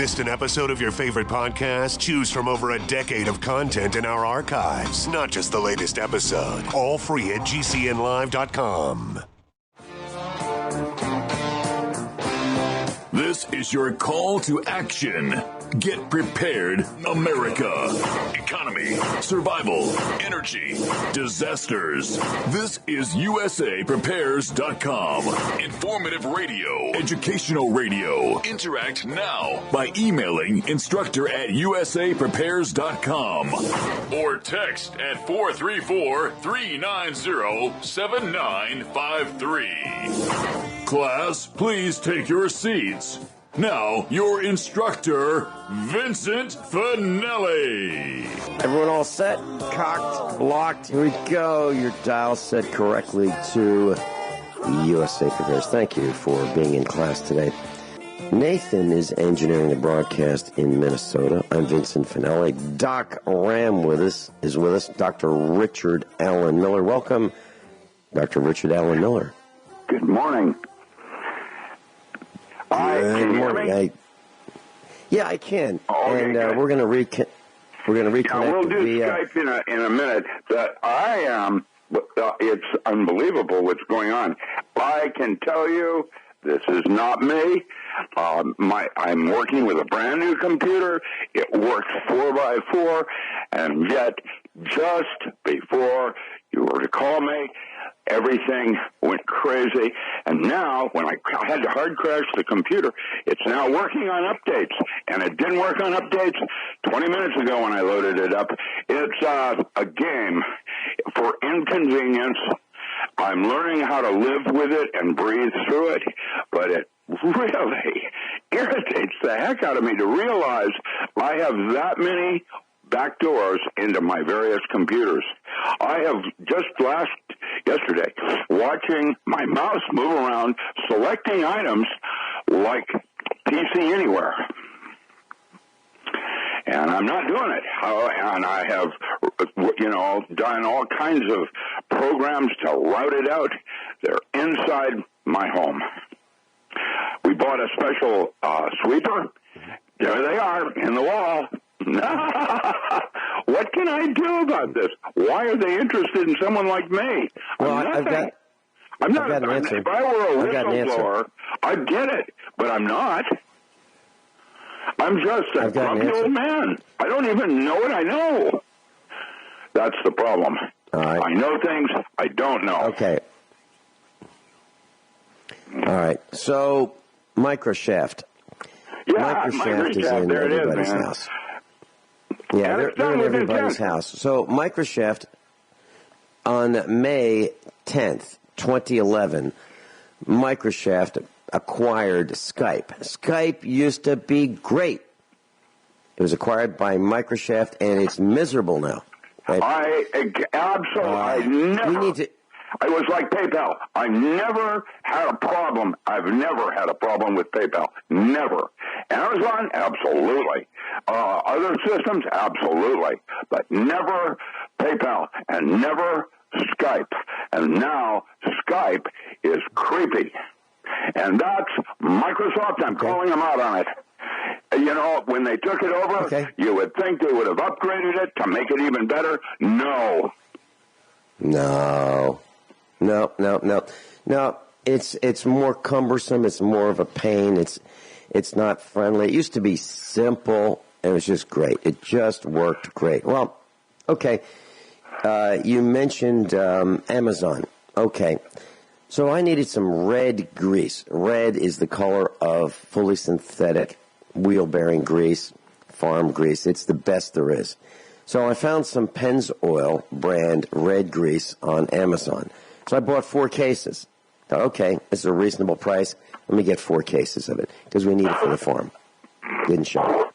Missed an episode of your favorite podcast? Choose from over a decade of content in our archives, not just the latest episode. All free at GCNlive.com. This is your call to action. Get prepared, America. Economy, survival, energy, disasters. This is USAPrepares.com. Informative radio, educational radio. Interact now by emailing instructor@USAPrepares.com or text at 434-390-7953. Class, please take your seats. Now, your instructor, Vincent Finelli. Everyone all set? Cocked? Locked? Here we go. Your dial set correctly to USA Prepares. Thank you for being in class today. Nathan is engineering the broadcast in Minnesota. I'm Vincent Finelli. Doc Ram is with us. Dr. Richard Allen Miller. Welcome, Dr. Richard Allen Miller. Good morning. Good morning. Yeah, I can. Okay, and good. we're going to reconnect. Yeah, we'll do via Skype in a minute. But I am. It's unbelievable what's going on. I can tell you, this is not me. I'm working with a brand new computer. It works 4x4, and yet just before you were to call me, everything went crazy. And now, when I had to hard crash the computer, it's now working on updates. And it didn't work on updates 20 minutes ago when I loaded it up. It's a game for inconvenience. I'm learning how to live with it and breathe through it, but it really irritates the heck out of me to realize I have that many backdoors into my various computers. I have just yesterday watching my mouse move around, selecting items like PC Anywhere. And I'm not doing it. And I have, done all kinds of programs to route it out. They're inside my home. We bought a special sweeper. There they are in the wall. What can I do about this? Why are they interested in someone like me? Well, I've got an answer. If I were a whistleblower, I'd get it, but I'm not. I'm just a grumpy old man. I don't even know what I know. That's the problem. All right. I know things I don't know. Okay. All right. So, Microshaft. Yeah, Microshaft is in everybody's house. Yeah, they're in everybody's house. So, Microshaft, on May 10th, 2011, Microshaft acquired Skype. Skype used to be great. It was acquired by Microshaft, and it's miserable now. Right? I was like PayPal. I never had a problem. I've never had a problem with PayPal. Never. Amazon, absolutely. Other systems, absolutely. But never PayPal and never Skype. And now Skype is creepy. And that's Microsoft. I'm calling them out on it. You know, when they took it over, you would think they would have upgraded it to make it even better. No. It's more cumbersome. It's more of a pain. It's not friendly. It used to be simple, and it was just great. It just worked great. Well, okay. You mentioned Amazon. Okay. So I needed some red grease. Red is the color of fully synthetic wheel-bearing grease, farm grease. It's the best there is. So I found some Pennzoil brand red grease on Amazon. So I bought 4 cases. Thought, okay, this is a reasonable price. Let me get 4 cases of it because we need it for the farm. Didn't show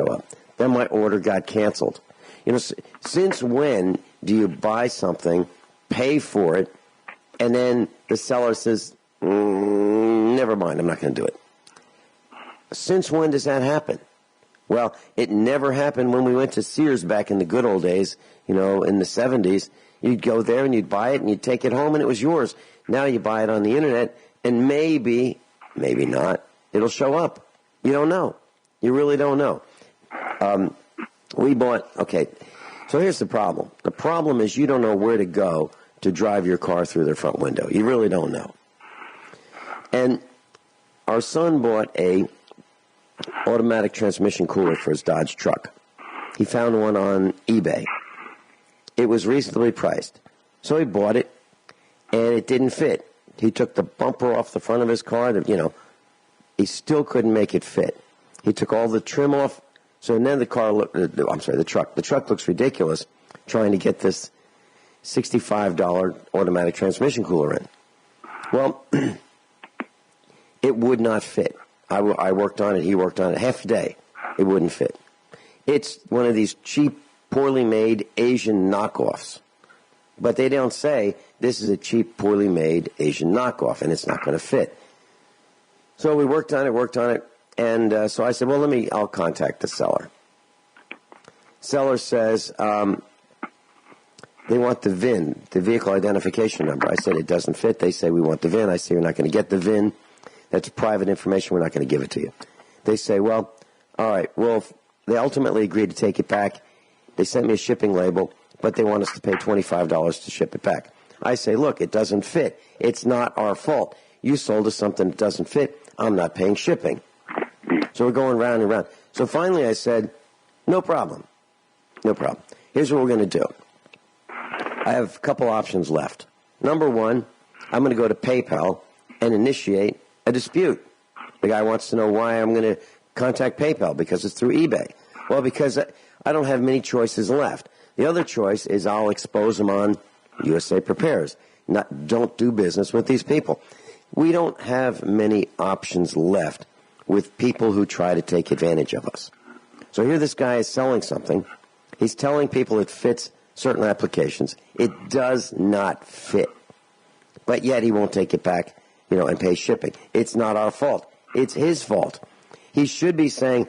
up. Then my order got canceled. You know, since when do you buy something, pay for it, and then the seller says, never mind, I'm not going to do it? Since when does that happen? Well, it never happened when we went to Sears back in the good old days, in the 70s. You'd go there and you'd buy it and you'd take it home and it was yours. Now you buy it on the internet and maybe not, it'll show up. You don't know. You really don't know. So here's the problem. The problem is you don't know where to go to drive your car through their front window. You really don't know. And our son bought a automatic transmission cooler for his Dodge truck. He found one on eBay. It was reasonably priced. So he bought it, and it didn't fit. He took the bumper off the front of his car. He still couldn't make it fit. He took all the trim off. So then the truck looks ridiculous trying to get this $65 automatic transmission cooler in. Well, it would not fit. I worked on it. He worked on it. Half a day, it wouldn't fit. It's one of these cheap, poorly made Asian knockoffs. But they don't say this is a cheap, poorly made Asian knockoff, and it's not going to fit. So we worked on it, and so I said, well, I'll contact the seller. Seller says they want the VIN, the vehicle identification number. I said it doesn't fit. They say we want the VIN. I say you're not going to get the VIN. That's private information. We're not going to give it to you. They say, well, all right. Well, they ultimately agreed to take it back. They sent me a shipping label, but they want us to pay $25 to ship it back. I say, look, it doesn't fit. It's not our fault. You sold us something that doesn't fit. I'm not paying shipping. So we're going round and round. So finally I said, no problem. No problem. Here's what we're going to do. I have a couple options left. Number one, I'm going to go to PayPal and initiate a dispute. The guy wants to know why I'm going to contact PayPal, because it's through eBay. Well, because I don't have many choices left. The other choice is I'll expose them on USA Prepares. Don't do business with these people. We don't have many options left with people who try to take advantage of us. So here this guy is selling something. He's telling people it fits certain applications. It does not fit. But yet he won't take it back, and pay shipping. It's not our fault. It's his fault. He should be saying,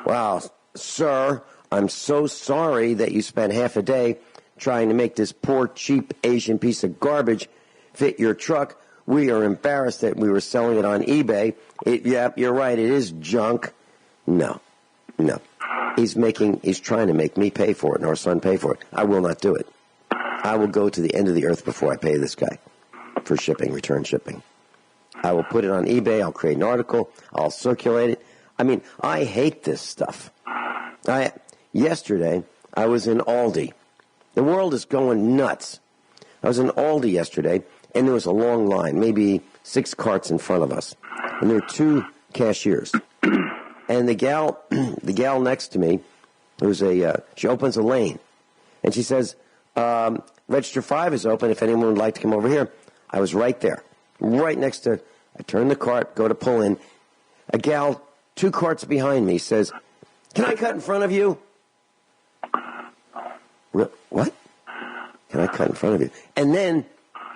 wow, sir, I'm so sorry that you spent half a day trying to make this poor, cheap Asian piece of garbage fit your truck. We are embarrassed that we were selling it on eBay. You're right, it is junk. No. He's trying to make me pay for it and our son pay for it. I will not do it. I will go to the end of the earth before I pay this guy for shipping, return shipping. I will put it on eBay. I'll create an article. I'll circulate it. I hate this stuff. Yesterday, I was in Aldi. The world is going nuts. I was in Aldi yesterday, and there was a long line, maybe 6 carts in front of us. And there were 2 cashiers. And the gal next to me, she opens a lane. And she says, Register 5 is open if anyone would like to come over here. I was right there, right next to, I turn the cart, go to pull in. A gal 2 carts behind me says, can I cut in front of you? What? Can I cut in front of you? And then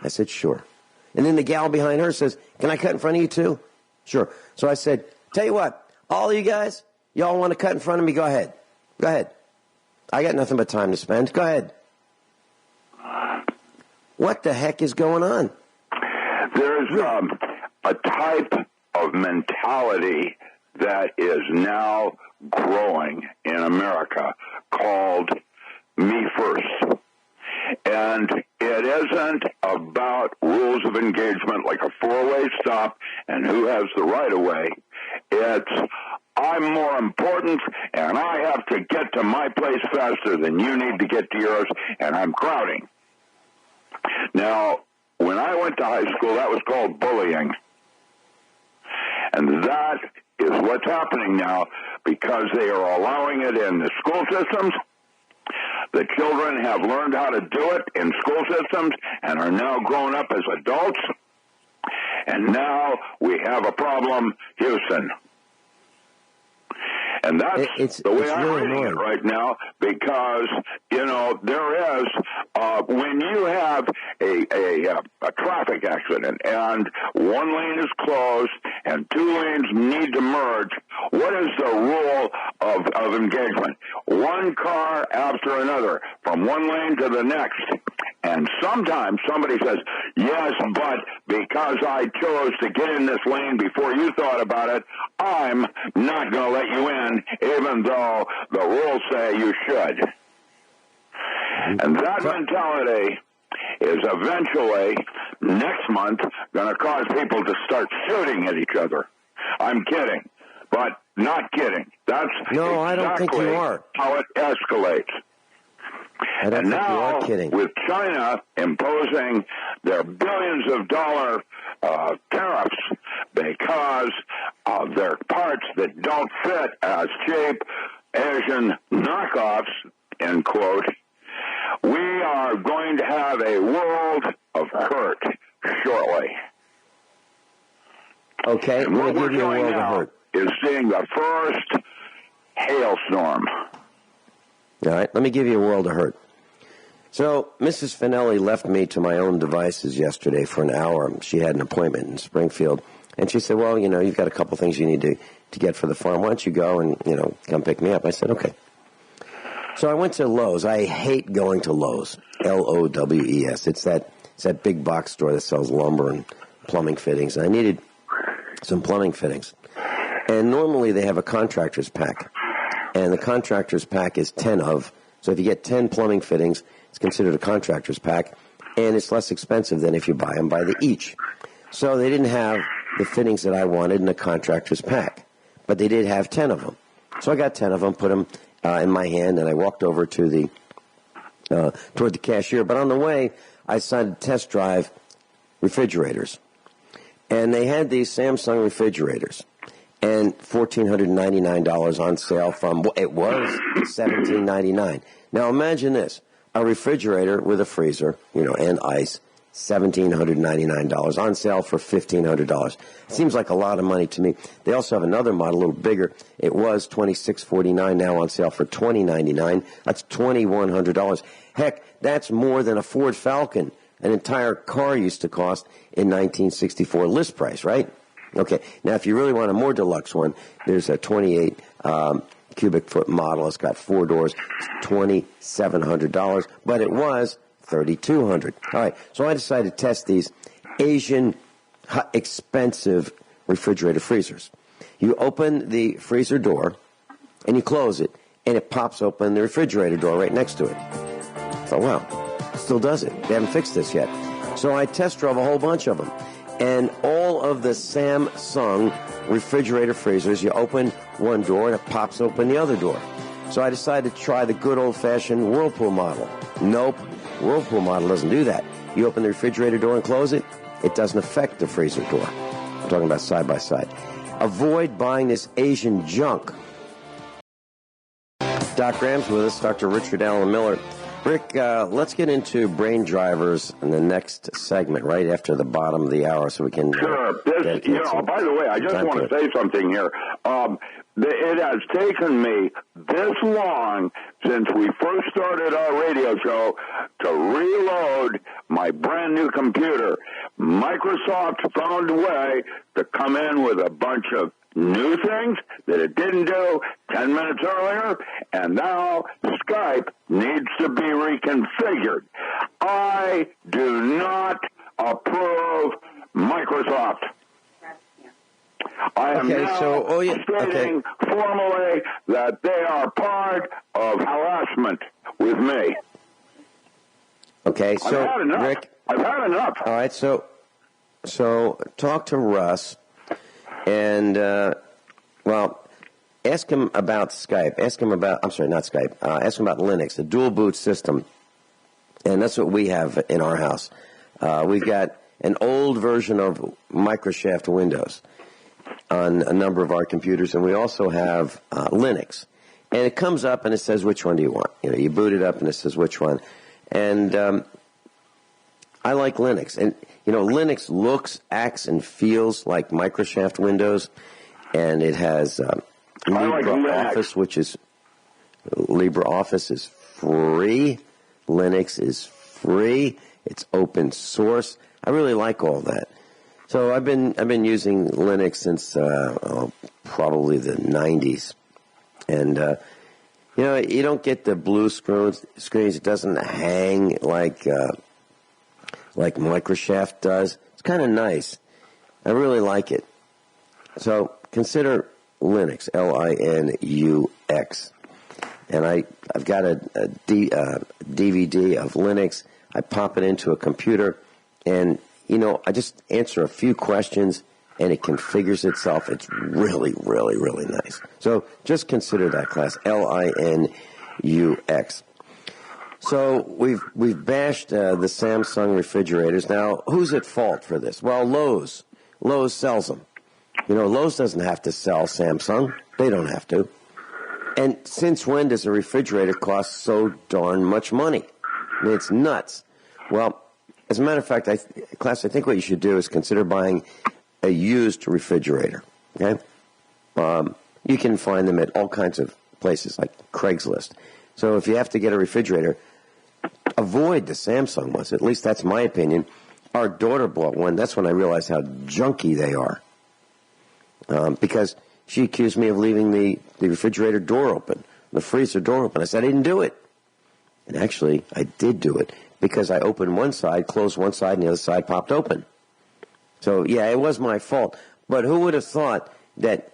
I said, sure. And then the gal behind her says, can I cut in front of you too? Sure. So I said, tell you what, all of you guys, y'all want to cut in front of me? Go ahead. Go ahead. I got nothing but time to spend. Go ahead. What the heck is going on? There's a type of mentality that is now growing in America called me first. And it isn't about rules of engagement like a 4-way stop and who has the right of way. It's I'm more important and I have to get to my place faster than you need to get to yours, and I'm crowding. Now, when I went to high school, that was called bullying. And that is what's happening now because they are allowing it in the school systems. The children have learned how to do it in school systems and are now grown up as adults. And now we have a problem, Houston. And that's the way I'm reading it right now because, there is, when you have a traffic accident and one lane is closed and 2 lanes need to merge, what is the rule of engagement? One car after another, from one lane to the next. And sometimes somebody says, Yes, but because I chose to get in this lane before you thought about it, I'm not going to let you in, even though the rules say you should. And that mentality is eventually, next month, going to cause people to start shooting at each other. I'm kidding, but not kidding. That's no, I don't think you are. How it escalates. I don't and think now, you are kidding. With China imposing their billions of dollar tariffs because of their parts that don't fit as cheap Asian knockoffs, end quote, we are going to have a world of hurt shortly. Okay, and what we're give you a doing world now of hurt. is seeing the first hailstorm. All right, let me give you a world of hurt. So, Mrs. Finelli left me to my own devices yesterday for an hour. She had an appointment in Springfield, and she said, well, you've got a couple things you need to get for the farm. Why don't you go and, come pick me up? I said, okay. So I went to Lowe's. I hate going to Lowe's, Lowes. It's that big box store that sells lumber and plumbing fittings. I needed some plumbing fittings. And normally they have a contractor's pack. And the contractor's pack is 10 of. So if you get 10 plumbing fittings, it's considered a contractor's pack. And it's less expensive than if you buy them by the each. So they didn't have the fittings that I wanted in a contractor's pack. But they did have 10 of them. So I got 10 of them, put them in my hand, and I walked over to toward the cashier. But on the way, I decided to test drive refrigerators. And they had these Samsung refrigerators. And $1,499 on sale from, it was $1,799. Now imagine this, a refrigerator with a freezer, and ice, $1,799 on sale for $1,500. Seems like a lot of money to me. They also have another model, a little bigger. It was $2,649, now on sale for $2,099. That's $2,100. Heck, that's more than a Ford Falcon, an entire car used to cost in 1964 list price, right? Okay, now if you really want a more deluxe one, there's a 28 cubic foot model. It's got 4 doors. It's $2,700, but it was $3,200. All right, so I decided to test these Asian expensive refrigerator freezers. You open the freezer door, and you close it, and it pops open the refrigerator door right next to it. I thought, wow, it still does it. They haven't fixed this yet. So I test drove a whole bunch of them. And all of the Samsung refrigerator freezers, you open one door and it pops open the other door. So I decided to try the good old-fashioned Whirlpool model. Nope, Whirlpool model doesn't do that. You open the refrigerator door and close it, it doesn't affect the freezer door. I'm talking about side by side. Avoid buying this Asian junk. Doc Graham's with us, Dr. Richard Allen Miller. Rick, let's get into brain drivers in the next segment, right after the bottom of the hour, so we can... Sure. By the way, I just want to say something here. It has taken me this long since we first started our radio show to reload my brand new computer. Microsoft found a way to come in with a bunch of new things that it didn't do 10 minutes earlier, and now Skype needs to be reconfigured. I do not approve Microsoft. I am stating formally that they are part of harassment with me. Okay, so I've had enough. Rick, I've had enough. All right, so talk to Russ. And, ask him about Skype. Ask him about, ask him about Linux, the dual boot system. And that's what we have in our house. We've got an old version of Microsoft Windows on a number of our computers, and we also have Linux. And it comes up and it says, which one do you want? You boot it up and it says, which one? And I like Linux. And Linux looks, acts, and feels like Microsoft Windows, and it has LibreOffice, which is LibreOffice is free. Linux is free. It's open source. I really like all that. So I've been using Linux since probably the 90s, and you don't get the blue screens. It doesn't hang like like Microshaft does. It's kind of nice. I really like it. So consider Linux, Linux. And I've got a DVD of Linux. I pop it into a computer, and, I just answer a few questions, and it configures itself. It's really, really, really nice. So just consider that, class, Linux. So we've bashed the Samsung refrigerators. Now, who's at fault for this? Well, Lowe's. Lowe's sells them. Lowe's doesn't have to sell Samsung. They don't have to. And since when does a refrigerator cost so darn much money? I mean, it's nuts. Well, as a matter of fact, class, I think what you should do is consider buying a used refrigerator. Okay? You can find them at all kinds of places, like Craigslist. So if you have to get a refrigerator, avoid the Samsung ones. At least that's my opinion. Our daughter bought one. That's when I realized how junky they are. Because she accused me of leaving the refrigerator door open, the freezer door open. I said I didn't do it. And actually, I did do it because I opened one side, closed one side, and the other side popped open. So, yeah, it was my fault. But who would have thought that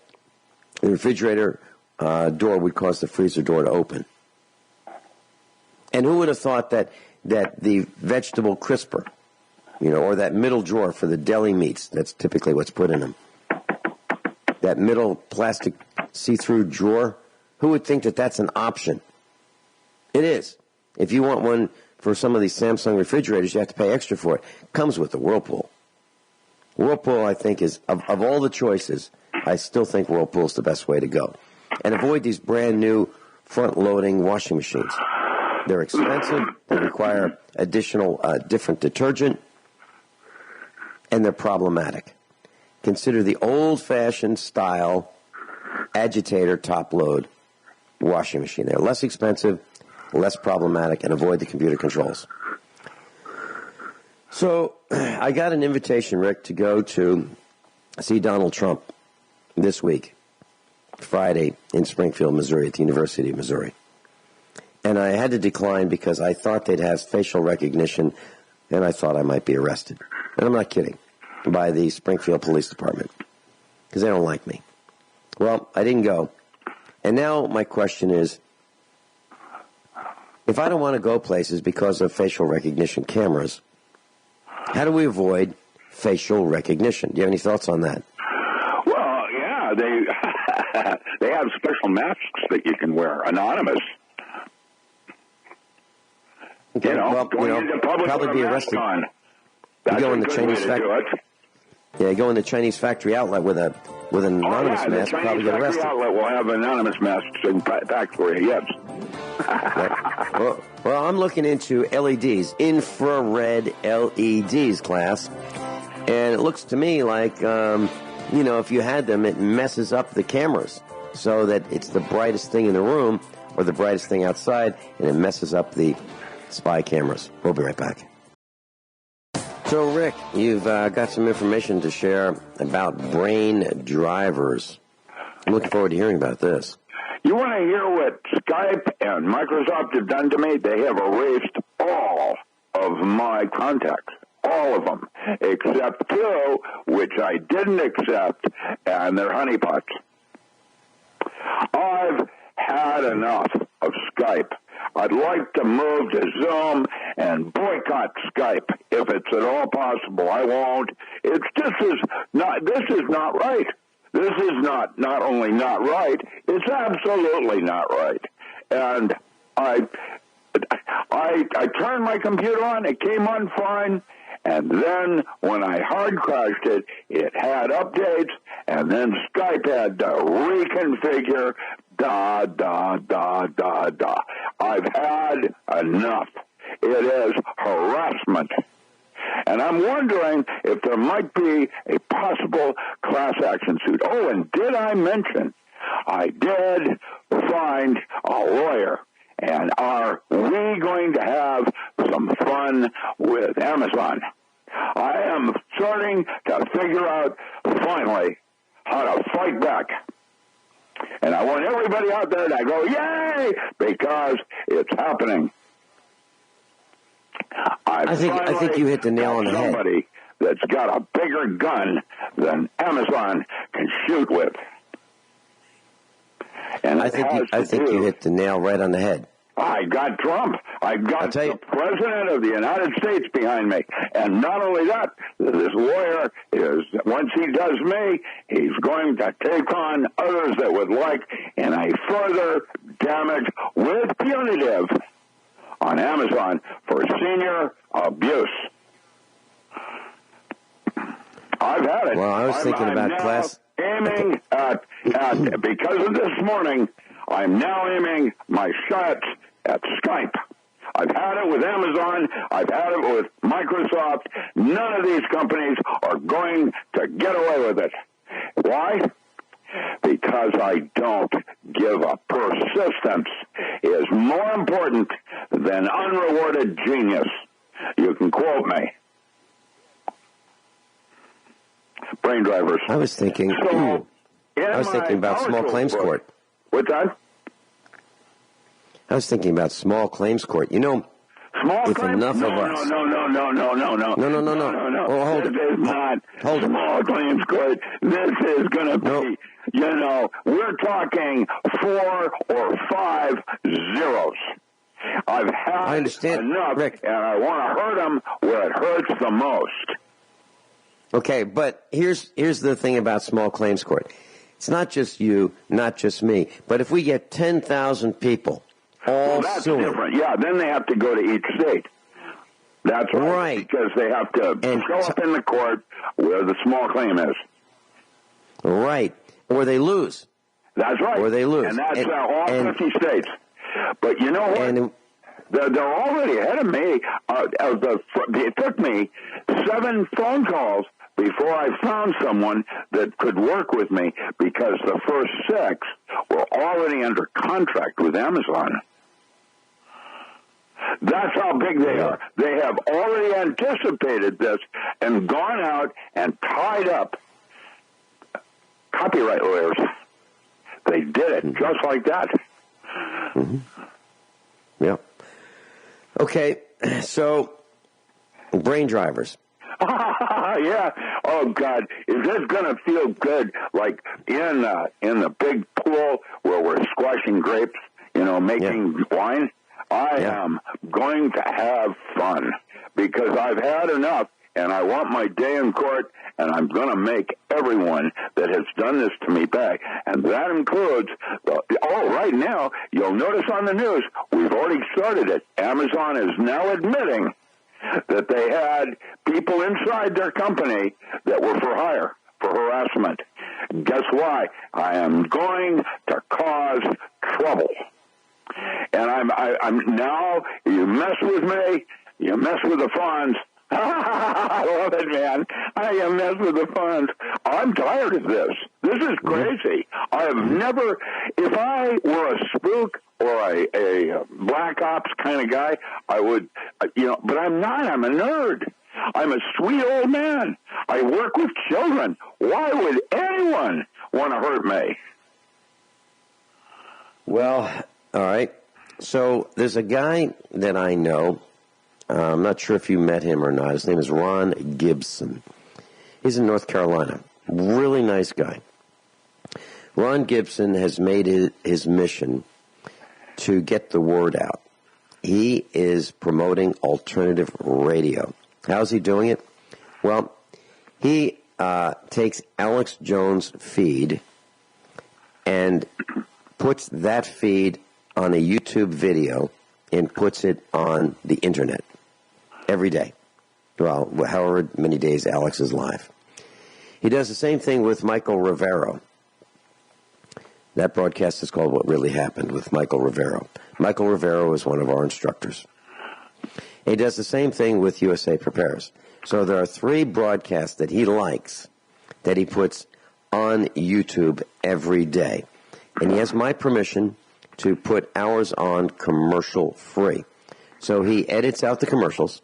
the refrigerator door would cause the freezer door to open? And who would have thought that the vegetable crisper, or that middle drawer for the deli meats, that's typically what's put in them, that middle plastic see-through drawer, who would think that that's an option? It is. If you want one for some of these Samsung refrigerators, you have to pay extra for it. Comes with the Whirlpool. Whirlpool, I think, is, of all the choices, I still think Whirlpool is the best way to go. And avoid these brand new front-loading washing machines. They're expensive, they require additional different detergent, and they're problematic. Consider the old-fashioned style agitator top-load washing machine. They're less expensive, less problematic, and avoid the computer controls. So I got an invitation, Rick, to go to see Donald Trump this week, Friday, in Springfield, Missouri, at the University of Missouri. And I had to decline because I thought they'd have facial recognition, and I thought I might be arrested. And I'm not kidding. By the Springfield Police Department, because they don't like me. Well, I didn't go. And now my question is, if I don't want to go places because of facial recognition cameras, how do we avoid facial recognition? Do you have any thoughts on that? Well, yeah, they have special masks that you can wear, anonymous. Okay, probably be arrested. You go in the Chinese factory. Yeah, you go in the Chinese factory outlet with an anonymous mask, probably get arrested. The Chinese outlet will have anonymous masks packed for you. Yes. Right. Well, I'm looking into LEDs, infrared LEDs, class, and it looks to me like if you had them, it messes up the cameras so that it's the brightest thing in the room or the brightest thing outside, and it messes up the spy cameras. We'll be right back. So, Rick, you've got some information to share about brain drivers. I'm looking forward to hearing about this. You want to hear what Skype and Microsoft have done to me? They have erased all of my contacts, all of them, except two, which I didn't accept, and they're honeypots. I've had enough of Skype. I'd like to move to Zoom and boycott Skype if it's at all possible. I won't. This is not right. This is not only not right, it's absolutely not right. And I turned my computer on, it came on fine, and then when I hard crashed it, it had updates, and then Skype had to reconfigure. I've had enough. It is harassment. And I'm wondering if there might be a possible class action suit. Oh, and did I mention I did find a lawyer? And are we going to have some fun with Amazon? I am starting to figure out, finally, how to fight back. And I want everybody out there to go, yay, because it's happening. I think you hit the nail on the head. Somebody that's got a bigger gun than Amazon can shoot with. And I think you hit the nail right on the head. I got Trump. I got the President of the United States behind me. And not only that, this lawyer is, once he does me, he's going to take on others that would like in a further damage with punitive on Amazon for senior abuse. I've had it. Well, I was thinking about class. Aiming at, because of this morning, I'm now aiming my shots at Skype. I've had it with Amazon. I've had it with Microsoft. None of these companies are going to get away with it. Why? Because I don't give up. Persistence is more important than unrewarded genius. You can quote me. Brain drivers. I was thinking about small claims court. What's that? I was thinking about small claims court. You know, small claims? No. Well, hold it. This is not small claims court. This is going to be, we're talking 4 or 5 zeros. I've had enough, Rick, and I want to hurt them where it hurts the most. Okay, but here's the thing about small claims court. It's not just you, not just me, but if we get 10,000 people all that's suing. Different. Yeah, then they have to go to each state. That's right. Because they have to show up in the court where the small claim is. Right. Or they lose. That's right. Or they lose. And that's all 50 states. But you know what? They're already ahead of me. It took me 7 phone calls before I found someone that could work with me because the first 6 were already under contract with Amazon. That's how big they are. They have already anticipated this and gone out and tied up copyright lawyers. They did it just like that. Mm-hmm. Yeah. Okay, so brain drivers. Yeah. Oh God, is this going to feel good? Like in the big pool where we're squashing grapes, making wine. I am going to have fun because I've had enough, and I want my day in court, and I'm going to make everyone that has done this to me back, and that includes. Right now, you'll notice on the news we've already started it. Amazon is now admitting that they had people inside their company that were for hire, for harassment. Guess why? I am going to cause trouble. And I'm now, you mess with me, you mess with the funds. I love it, man. You mess with the funds. I'm tired of this. This is crazy. I have never, if I were a spook or a black ops kind of guy, I would, but I'm not. I'm a nerd. I'm a sweet old man. I work with children. Why would anyone want to hurt me? Well, all right. So there's a guy that I know. I'm not sure if you met him or not. His name is Ron Gibson. He's in North Carolina. Really nice guy. Ron Gibson has made it his mission to get the word out. He is promoting alternative radio. How's he doing it? Well, he takes Alex Jones' feed and puts that feed on a YouTube video and puts it on the internet every day. Well, however many days Alex is live. He does the same thing with Michael Rivero. That broadcast is called What Really Happened with Michael Rivero. Michael Rivero is one of our instructors. He does the same thing with USA Prepares. So there are 3 broadcasts that he likes that he puts on YouTube every day. And he has my permission to put ours on commercial free. So he edits out the commercials,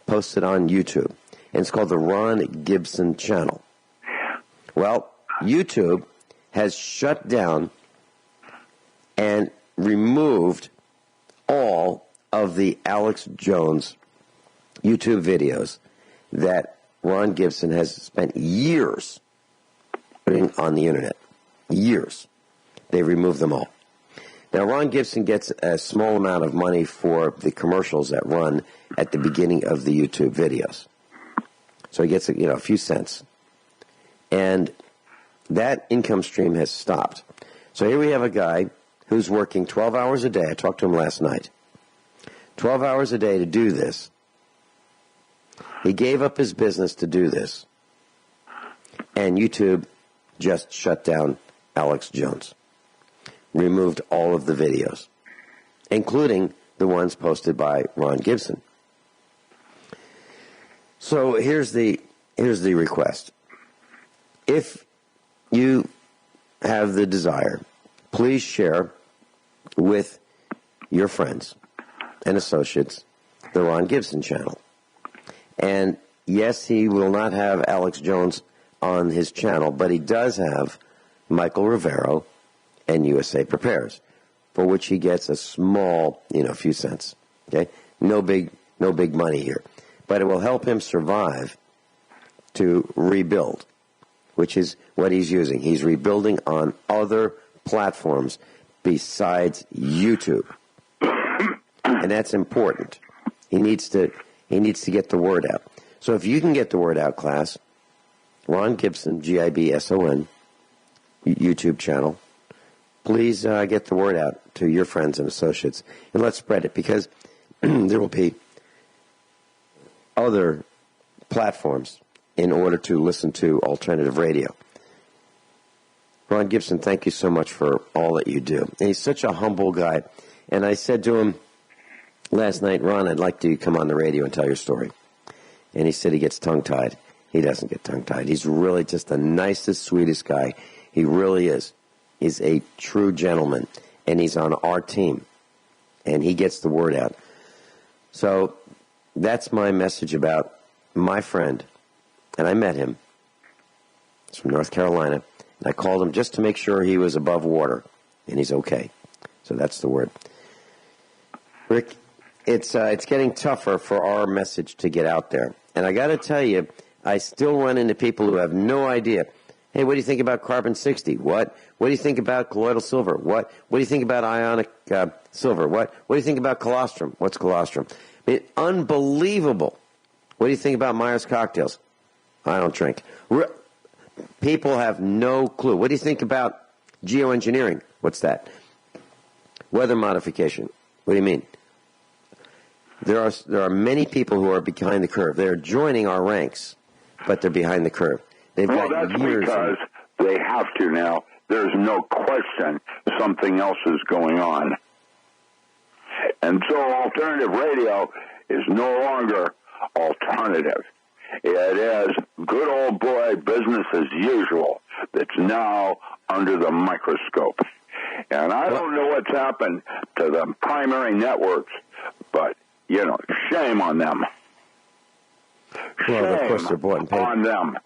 posts it on YouTube, and it's called the Ron Gibson channel. Well, YouTube has shut down and removed all of the Alex Jones YouTube videos that Ron Gibson has spent years putting on the internet. Years. They removed them all. Now, Ron Gibson gets a small amount of money for the commercials that run at the beginning of the YouTube videos. So he gets, a few cents. And that income stream has stopped. So here we have a guy who's working 12 hours a day. I talked to him last night. 12 hours a day to do this. He gave up his business to do this. And YouTube just shut down Alex Jones. Removed all of the videos, including the ones posted by Ron Gibson. So here's the request. If you have the desire, please share with your friends and associates the Ron Gibson channel. And yes, he will not have Alex Jones on his channel, but he does have Michael Rivero and USA Prepares, for which he gets a small, few cents. Okay, no big money here, but it will help him survive to rebuild, which is what he's using. He's rebuilding on other platforms besides YouTube, and that's important. He needs to get the word out. So if you can get the word out, class, Ron Gibson, Gibson, YouTube channel. Please get the word out to your friends and associates, and let's spread it, because there will be other platforms in order to listen to alternative radio. Ron Gibson, thank you so much for all that you do. And he's such a humble guy. And I said to him last night, Ron, I'd like to come on the radio and tell your story. And he said he gets tongue-tied. He doesn't get tongue-tied. He's really just the nicest, sweetest guy. He really is. He's a true gentleman, and he's on our team, and he gets the word out. So that's my message about my friend, and I met him. He's from North Carolina, and I called him just to make sure he was above water, and he's okay. So that's the word. Rick, it's getting tougher for our message to get out there, and I got to tell you, I still run into people who have no idea. Hey, what do you think about carbon-60? What do you think about colloidal silver? What do you think about ionic silver? What do you think about colostrum? What's colostrum? I mean, unbelievable. What do you think about Myers cocktails? I don't drink. People have no clue. What do you think about geoengineering? What's that? Weather modification. What do you mean? There are many people who are behind the curve. They're joining our ranks, but they're behind the curve. Well, that's because they have to now. There's no question something else is going on. And so alternative radio is no longer alternative. It is good old boy business as usual that's now under the microscope. And I don't know what's happened to the primary networks, but, shame on them. Well, of course they're bought and paid. On them.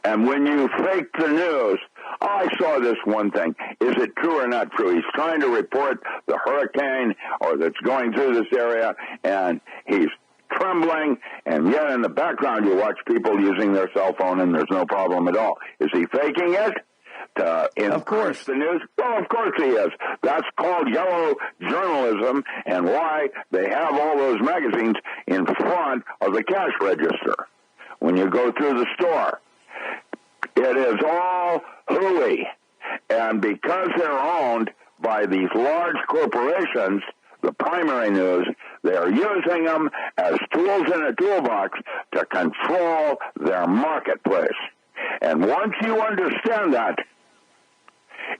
And when you fake the news, I saw this one thing. Is it true or not true? He's trying to report the hurricane or that's going through this area, and he's trembling, and yet in the background you watch people using their cell phone, and there's no problem at all. Is he faking it to increase the news? Well, of course he is. That's called yellow journalism, and why they have all those magazines in front of the cash register when you go through the store. It is all hooey. And because they're owned by these large corporations, the primary news, they're using them as tools in a toolbox to control their marketplace. And once you understand that,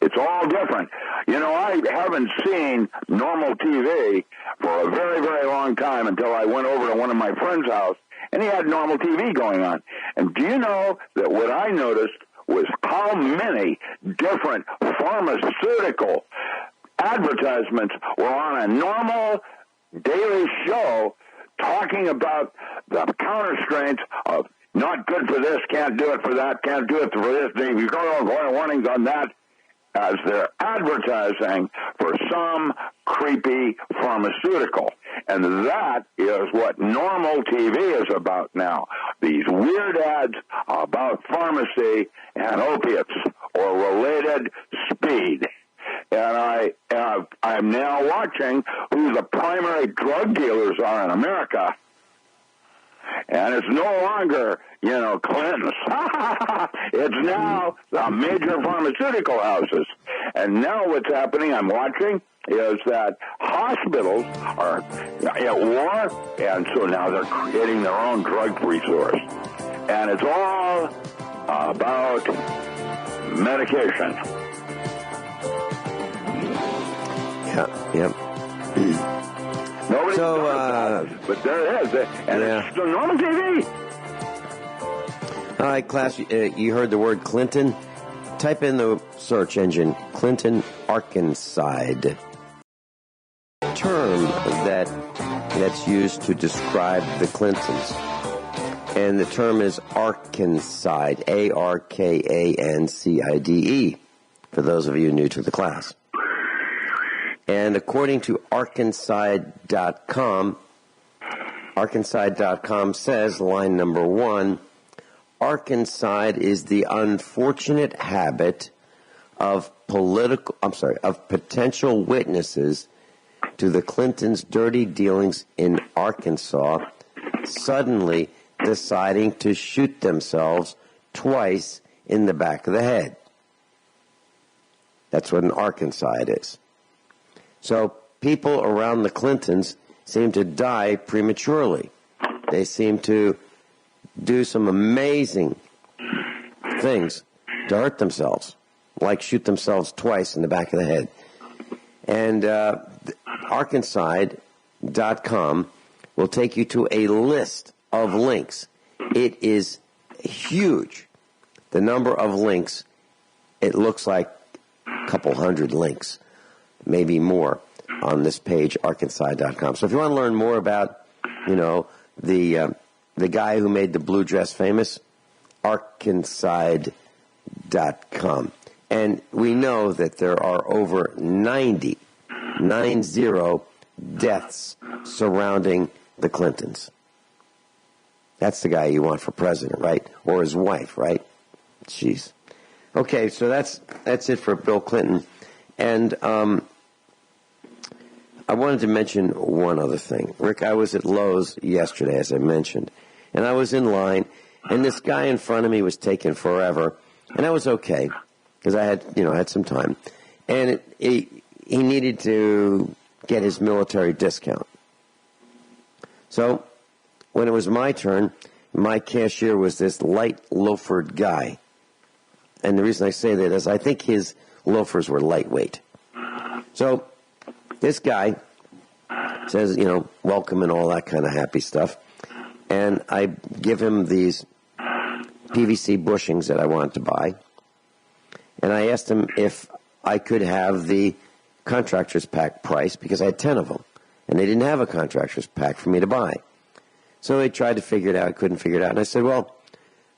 it's all different. I haven't seen normal TV for a very, very long time until I went over to one of my friend's house, and he had normal TV going on. And do you know that what I noticed was how many different pharmaceutical advertisements were on a normal daily show talking about the counter strength of not good for this, can't do it for that, can't do it for this, you go on warnings on that, as they're advertising for some creepy pharmaceutical. And that is what normal TV is about now. These weird ads about pharmacy and opiates or related speed. And I'm now watching who the primary drug dealers are in America. And it's no longer, Clinton's. It's now the major pharmaceutical houses. And now what's happening, I'm watching, is that hospitals are at war, and so now they're creating their own drug resource. And it's all about medication. Yep. Nobody knows that, but there it is, and it's the normal TV. All right, class, you heard the word Clinton? Type in the search engine, Clinton Arkanside. Term that's used to describe the Clintons. And the term is Arkanside, Arkanside, for those of you new to the class. And according to Arkanside.com, Arkanside.com says, line number 1, Arkanside is the unfortunate habit of potential witnesses to the Clintons' dirty dealings in Arkansas suddenly deciding to shoot themselves twice in the back of the head. That's what an Arkanside is. So people around the Clintons seem to die prematurely. They seem to do some amazing things to hurt themselves, like shoot themselves twice in the back of the head. And Arkanside.com will take you to a list of links. It is huge. The number of links, it looks like a couple hundred links, maybe more, on this page, Arkanside.com. So if you want to learn more about, the guy who made the blue dress famous, Arkanside.com. And we know that there are over 90 deaths surrounding the Clintons. That's the guy you want for president, right? Or his wife, right? Jeez. Okay, so that's it for Bill Clinton. And I wanted to mention one other thing. Rick, I was at Lowe's yesterday, as I mentioned, and I was in line, and this guy in front of me was taking forever, and I was okay, because I had some time. And he needed to get his military discount. So when it was my turn, my cashier was this light loafered guy. And the reason I say that is I think his loafers were lightweight. So this guy says, welcome and all that kind of happy stuff. And I give him these PVC bushings that I wanted to buy. And I asked him if I could have the contractor's pack price because I had 10 of them. And they didn't have a contractor's pack for me to buy. So they tried to figure it out. I couldn't figure it out. And I said, well,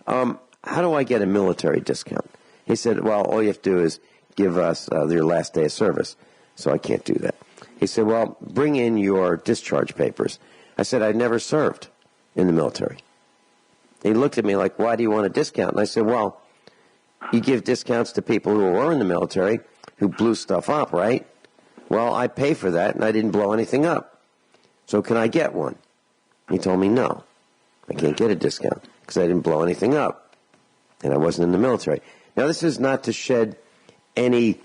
how do I get a military discount? He said, well, all you have to do is give us your last day of service. So I can't do that. He said, well, bring in your discharge papers. I said, I never served in the military. He looked at me like, why do you want a discount? And I said, well, you give discounts to people who were in the military who blew stuff up, right? Well, I pay for that, and I didn't blow anything up. So can I get one? He told me, no, I can't get a discount because I didn't blow anything up, and I wasn't in the military. Now, this is not to shed any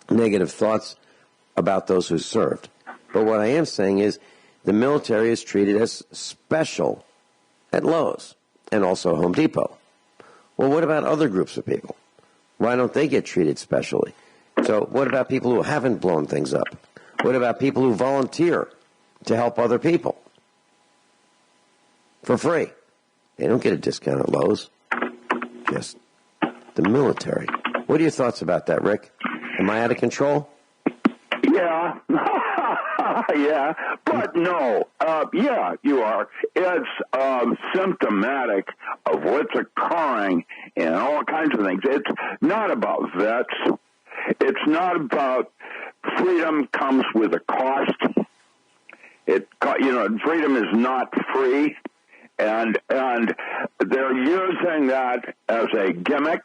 negative thoughts about those who served. But what I am saying is the military is treated as special at Lowe's and also Home Depot. Well, what about other groups of people? Why don't they get treated specially? So what about people who haven't blown things up? What about people who volunteer to help other people for free? They don't get a discount at Lowe's. Just the military. What are your thoughts about that, Rick? Am I out of control? Yeah. Yeah, but no. Yeah, you are. It's symptomatic of what's occurring in all kinds of things. It's not about vets. It's not about freedom comes with a cost. freedom is not free, and they're using that as a gimmick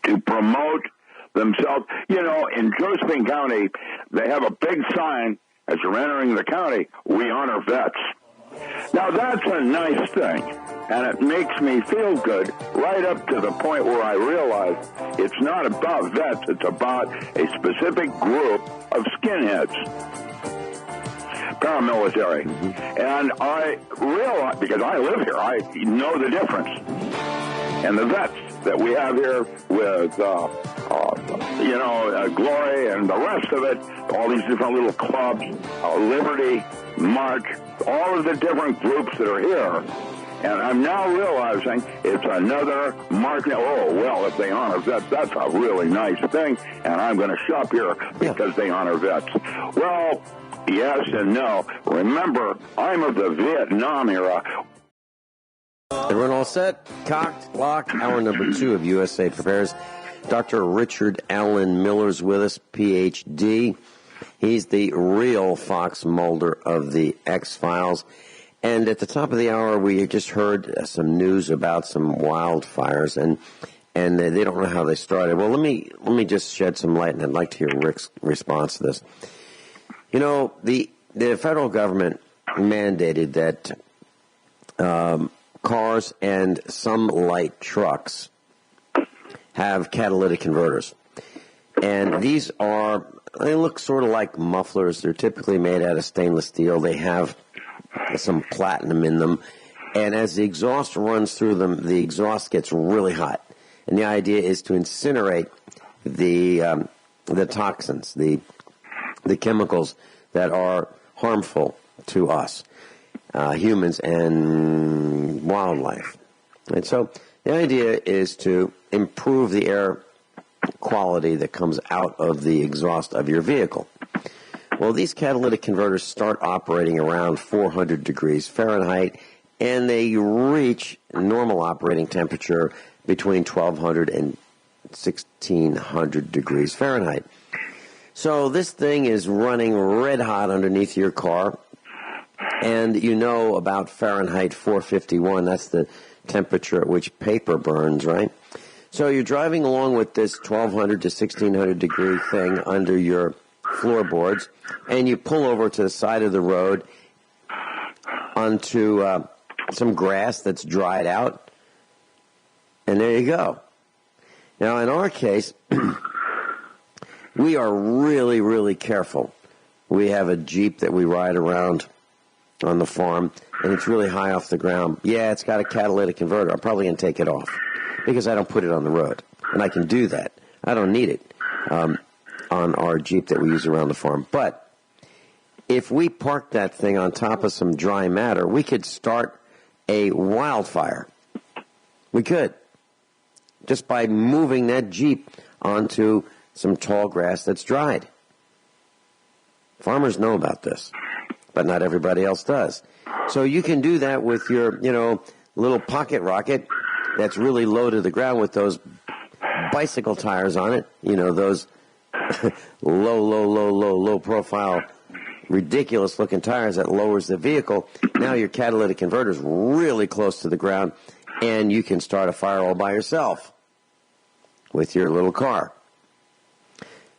to promote themselves. In Josephine County, they have a big sign as you're entering the county, "We honor vets." Now, that's a nice thing, and it makes me feel good right up to the point where I realize it's not about vets, it's about a specific group of skinheads, paramilitary. And I realize, because I live here, I know the difference. And the vets that we have here with, Glory and the rest of it, all these different little clubs, Liberty, March, all of the different groups that are here. And I'm now realizing it's another market. Oh, well, if they honor vets, that's a really nice thing, and I'm going to shop here because they honor vets. Well, yes and no. Remember, I'm of the Vietnam era. Everyone all set? Cocked, locked. Hour number 2 of USA Prepares. Dr. Richard Allen Miller's with us, Ph.D. He's the real Fox Mulder of the X-Files. And at the top of the hour, we just heard some news about some wildfires, and they don't know how they started. Well, let me just shed some light, and I'd like to hear Rick's response to this. The federal government mandated that cars and some light trucks have catalytic converters. And they look sort of like mufflers. They're typically made out of stainless steel. They have some platinum in them. And as the exhaust runs through them, the exhaust gets really hot. And the idea is to incinerate the toxins, the chemicals that are harmful to us, humans and wildlife. And so the idea is to improve the air quality that comes out of the exhaust of your vehicle. Well, these catalytic converters start operating around 400 degrees Fahrenheit, and they reach normal operating temperature between 1200 and 1600 degrees Fahrenheit. So this thing is running red hot underneath your car, and about Fahrenheit 451, that's the temperature at which paper burns, right? So you're driving along with this 1200 to 1600 degree thing under your floorboards, and you pull over to the side of the road onto some grass that's dried out, and there you go. Now, in our case, we are really, really careful. We have a Jeep that we ride around on the farm, and it's really high off the ground. Yeah, it's got a catalytic converter. I'm probably going to take it off because I don't put it on the road, and I can do that. I don't need it on our Jeep that we use around the farm. But if we park that thing on top of some dry matter, we could start a wildfire. We could, just by moving that Jeep onto some tall grass that's dried. Farmers know about this, but not everybody else does. So you can do that with your, little pocket rocket that's really low to the ground with those bicycle tires on it, those low profile, ridiculous looking tires that lowers the vehicle. Now your catalytic converter is really close to the ground, and you can start a fire all by yourself with your little car.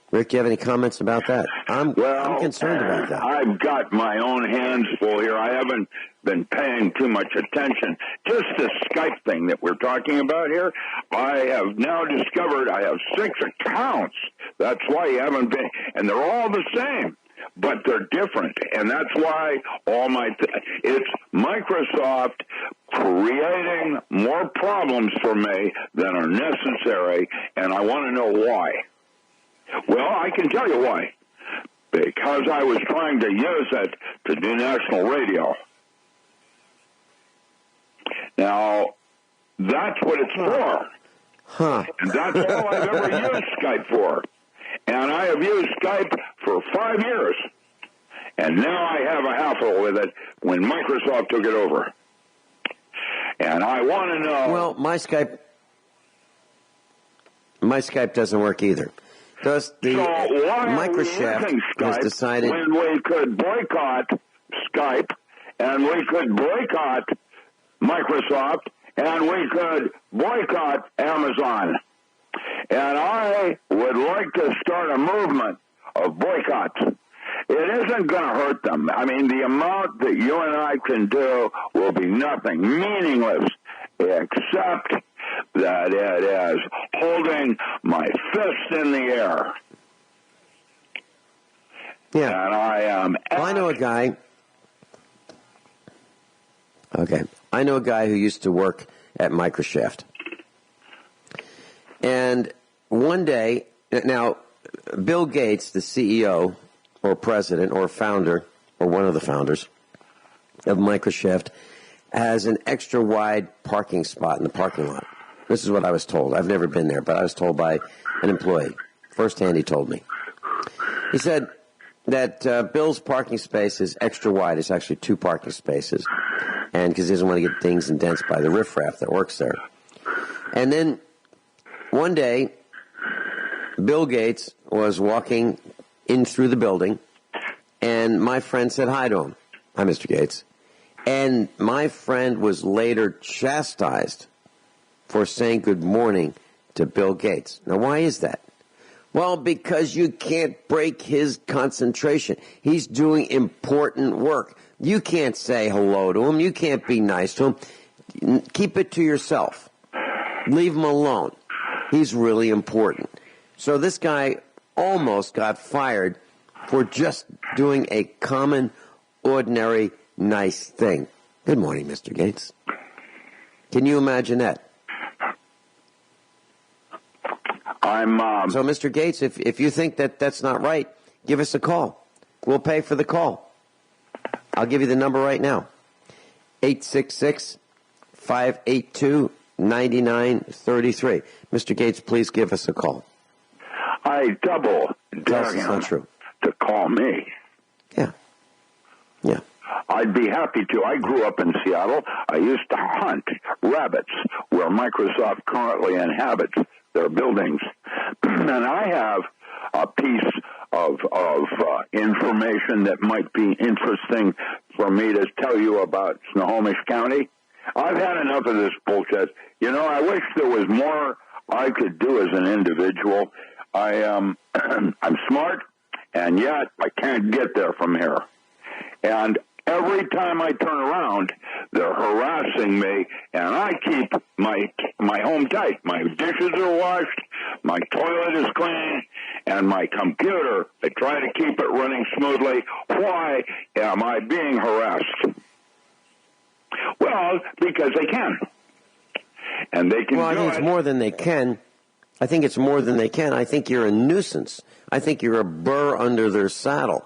Rick, do you have any comments about that? I'm concerned about that. I've got my own hands full here. I haven't been paying too much attention. Just the Skype thing that we're talking about here, I have now discovered I have 6 accounts. That's why you haven't been, and they're all the same, but they're different. And that's why it's Microsoft creating more problems for me than are necessary, and I want to know why. Well, I can tell you why. Because I was trying to use it to do national radio. Now, that's what it's for. And that's all I've ever used Skype for. And I have used Skype for 5 years. And now I have a hassle with it when Microsoft took it over. And I want to know... Well, my Skype doesn't work either. Does the Microchef has decided when we could boycott Skype and we could boycott Microsoft and we could boycott Amazon? And I would like to start a movement of boycotts. It isn't going to hurt them. I mean, the amount that you and I can do will be nothing, meaningless, except that it is holding my fist in the air. Yeah. And I am... Well, I know a guy... Okay. I know a guy who used to work at Microchef. And one day... Now, Bill Gates, the CEO or president or founder or one of the founders of Microchef, has an extra wide parking spot in the parking lot. This is what I was told. I've never been there, but I was told by an employee. Firsthand, he told me. He said that Bill's parking space is extra wide. It's actually 2 parking spaces, and because he doesn't want to get dings and dents by the riffraff that works there. And then one day, Bill Gates was walking in through the building, and my friend said hi to him. Hi, Mr. Gates. And my friend was later chastised for saying good morning to Bill Gates. Now, why is that? Well, because you can't break his concentration. He's doing important work. You can't say hello to him. You can't be nice to him. Keep it to yourself. Leave him alone. He's really important. So this guy almost got fired for just doing a common, ordinary, nice thing. Good morning, Mr. Gates. Can you imagine that? So, Mr. Gates, if you think that that's not right, give us a call. We'll pay for the call. I'll give you the number right now. 866-582-9933. Mr. Gates, please give us a call. I double dare him to call me. Yeah. Yeah. I'd be happy to. I grew up in Seattle. I used to hunt rabbits where Microsoft currently inhabits their buildings. And I have a piece of information that might be interesting for me to tell you about Snohomish County. I've had enough of this bullshit. You know, I wish there was more I could do as an individual. I'm smart, and yet I can't get there from here. And every time I turn around, they're harassing me, and I keep my home tight. My dishes are washed, my toilet is clean, and my computer, I try to keep it running smoothly. Why am I being harassed? Well, because they can. And they can do it. Well, I think it's more than they can. I think it's more than they can. I think you're a nuisance. I think you're a burr under their saddle.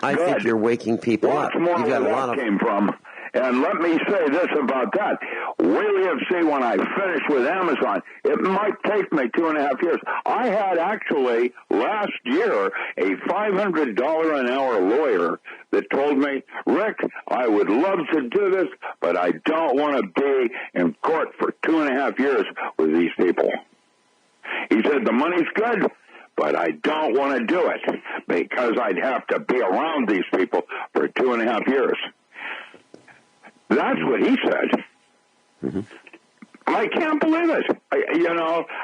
I think you're waking people up. You've got a lot of came from. And let me say this about that. Wait till you see when I finish with Amazon. It might take me 2.5 years. I had actually last year a $500 an hour lawyer that told me, Rick, I would love to do this, but I don't want to be in court for 2.5 years with these people. He said, the money's good, but I don't want to do it because I'd have to be around these people for 2.5 years. That's what he said. Mm-hmm. I can't believe it.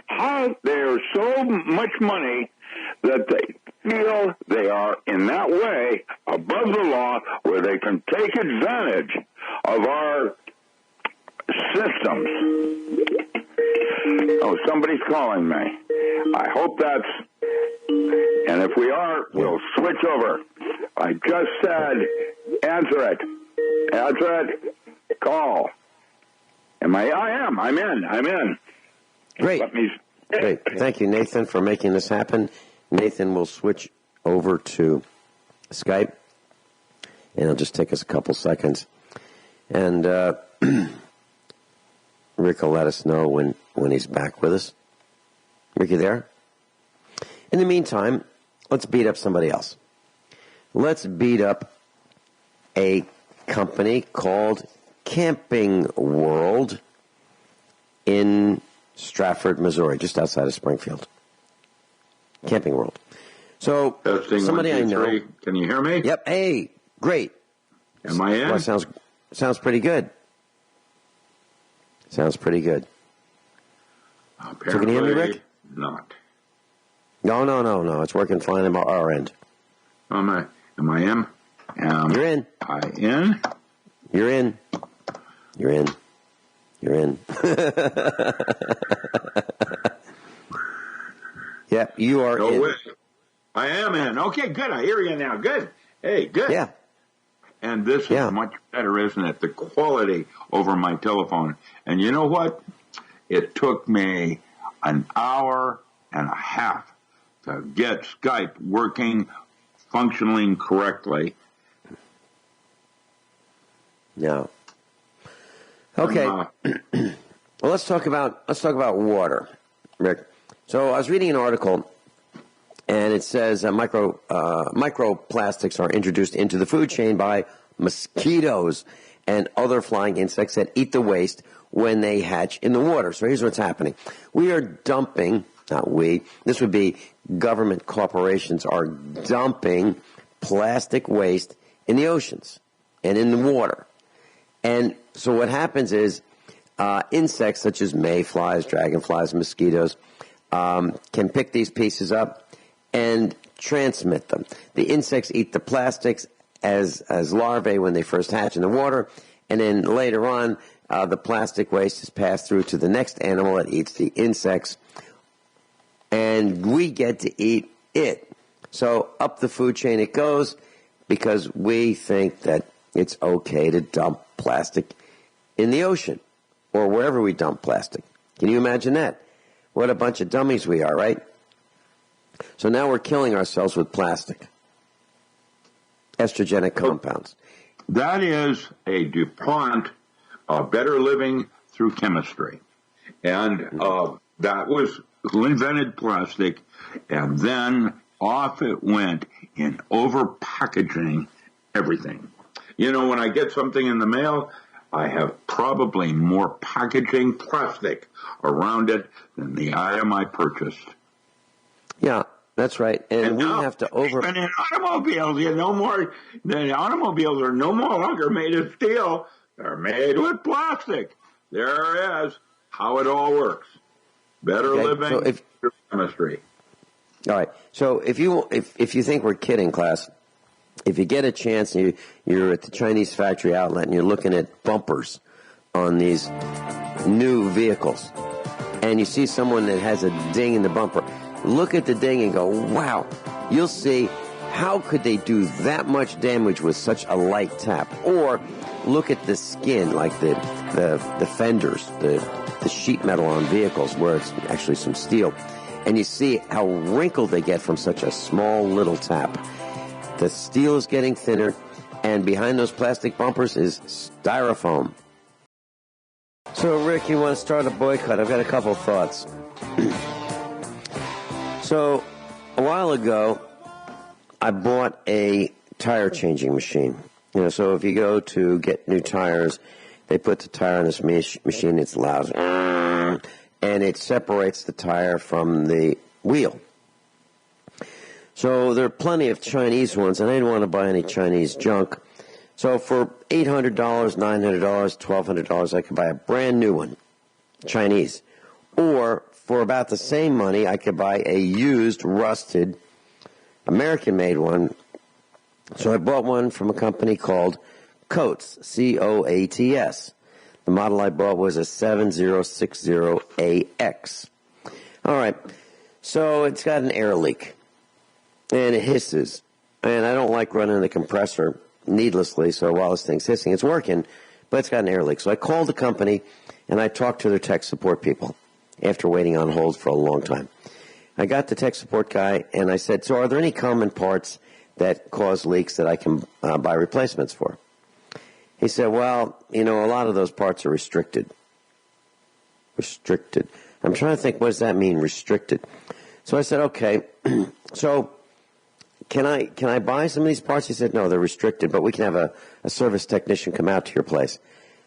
How there's so much money that they feel they are in that way above the law where they can take advantage of our systems. Oh, somebody's calling me. I hope that's... And if we are, we'll switch over. I just said, answer it. Answer it. Call. I'm in. Great. Great. Thank you, Nathan, for making this happen. Nathan will switch over to Skype, and it'll just take us a couple seconds. And Rick will let us know when he's back with us. Rick, you there? In the meantime, let's beat up somebody else. Let's beat up a company called Camping World in Stratford, Missouri, just outside of Springfield. Camping World. So Testing, somebody 1, 2, I know. 3. Can you hear me? Yep. Hey, great. Am I in? Well, sounds pretty good. Sounds pretty good. Apparently so can you hear me, Rick? Not. No. It's working fine on our end. Am I in? You're in. I in? You're in. You're in. You're in. Yep, you are No in. way. I am in. Okay, good. I hear you now. Good. Hey, good. Yeah. And this is much better, isn't it? The quality over my telephone. And you know what? It took me an hour and a half to get Skype working, functioning correctly. No. Okay. Well, let's talk about water, Rick. So I was reading an article, and it says microplastics are introduced into the food chain by mosquitoes and other flying insects that eat the waste when they hatch in the water. So here's what's happening. We are dumping, not we, this would be government corporations are dumping plastic waste in the oceans and in the water. And so what happens is insects such as mayflies, dragonflies, mosquitoes can pick these pieces up and transmit them. The insects eat the plastics as larvae when they first hatch in the water, and then later on the plastic waste is passed through to the next animal that eats the insects, and we get to eat it. So up the food chain it goes because we think that it's okay to dump plastic in the ocean or wherever we dump plastic. Can you imagine that? What a bunch of dummies we are, right? So now we're killing ourselves with plastic. Estrogenic compounds. That is a DuPont better living through chemistry. And that was who invented plastic, and then off it went in over-packaging everything. You know, when I get something in the mail, I have probably more packaging plastic around it than the item I purchased. Yeah, that's right. And we now, have to even in automobiles, the automobiles are no more longer made of steel. They're made with plastic. There is how it all works. Better living through chemistry. All right. So if you think we're kidding, class, if you get a chance and you're at the Chinese factory outlet and you're looking at bumpers on these new vehicles and you see someone that has a ding in the bumper, look at the ding and go, wow. You'll see how could they do that much damage with such a light tap. Or look at the skin, like the fenders, the sheet metal on vehicles where it's actually some steel. And you see how wrinkled they get from such a small little tap. The steel is getting thinner, and behind those plastic bumpers is styrofoam. So, Rick, you want to start a boycott? I've got a couple of thoughts. So, a while ago, I bought a tire changing machine. You know, so if you go to get new tires, they put the tire in this machine. It's loud, and it separates the tire from the wheel. So there are plenty of Chinese ones, and I didn't want to buy any Chinese junk. So for $800, $900, $1,200, I could buy a brand new one, Chinese. Or for about the same money, I could buy a used, rusted, American-made one. So I bought one from a company called Coates, C-O-A-T-S. The model I bought was a 7060AX. All right, so it's got an air leak, and it hisses. And I don't like running the compressor needlessly, so while this thing's hissing, it's working, but it's got an air leak. So I called the company, and I talked to their tech support people after waiting on hold for a long time. I got the tech support guy, and I said, so are there any common parts that cause leaks that I can buy replacements for? He said, well, you know, a lot of those parts are restricted. Restricted. I'm trying to think, what does that mean, restricted? So I said, okay, so can I buy some of these parts? He said, no, they're restricted, but we can have a service technician come out to your place.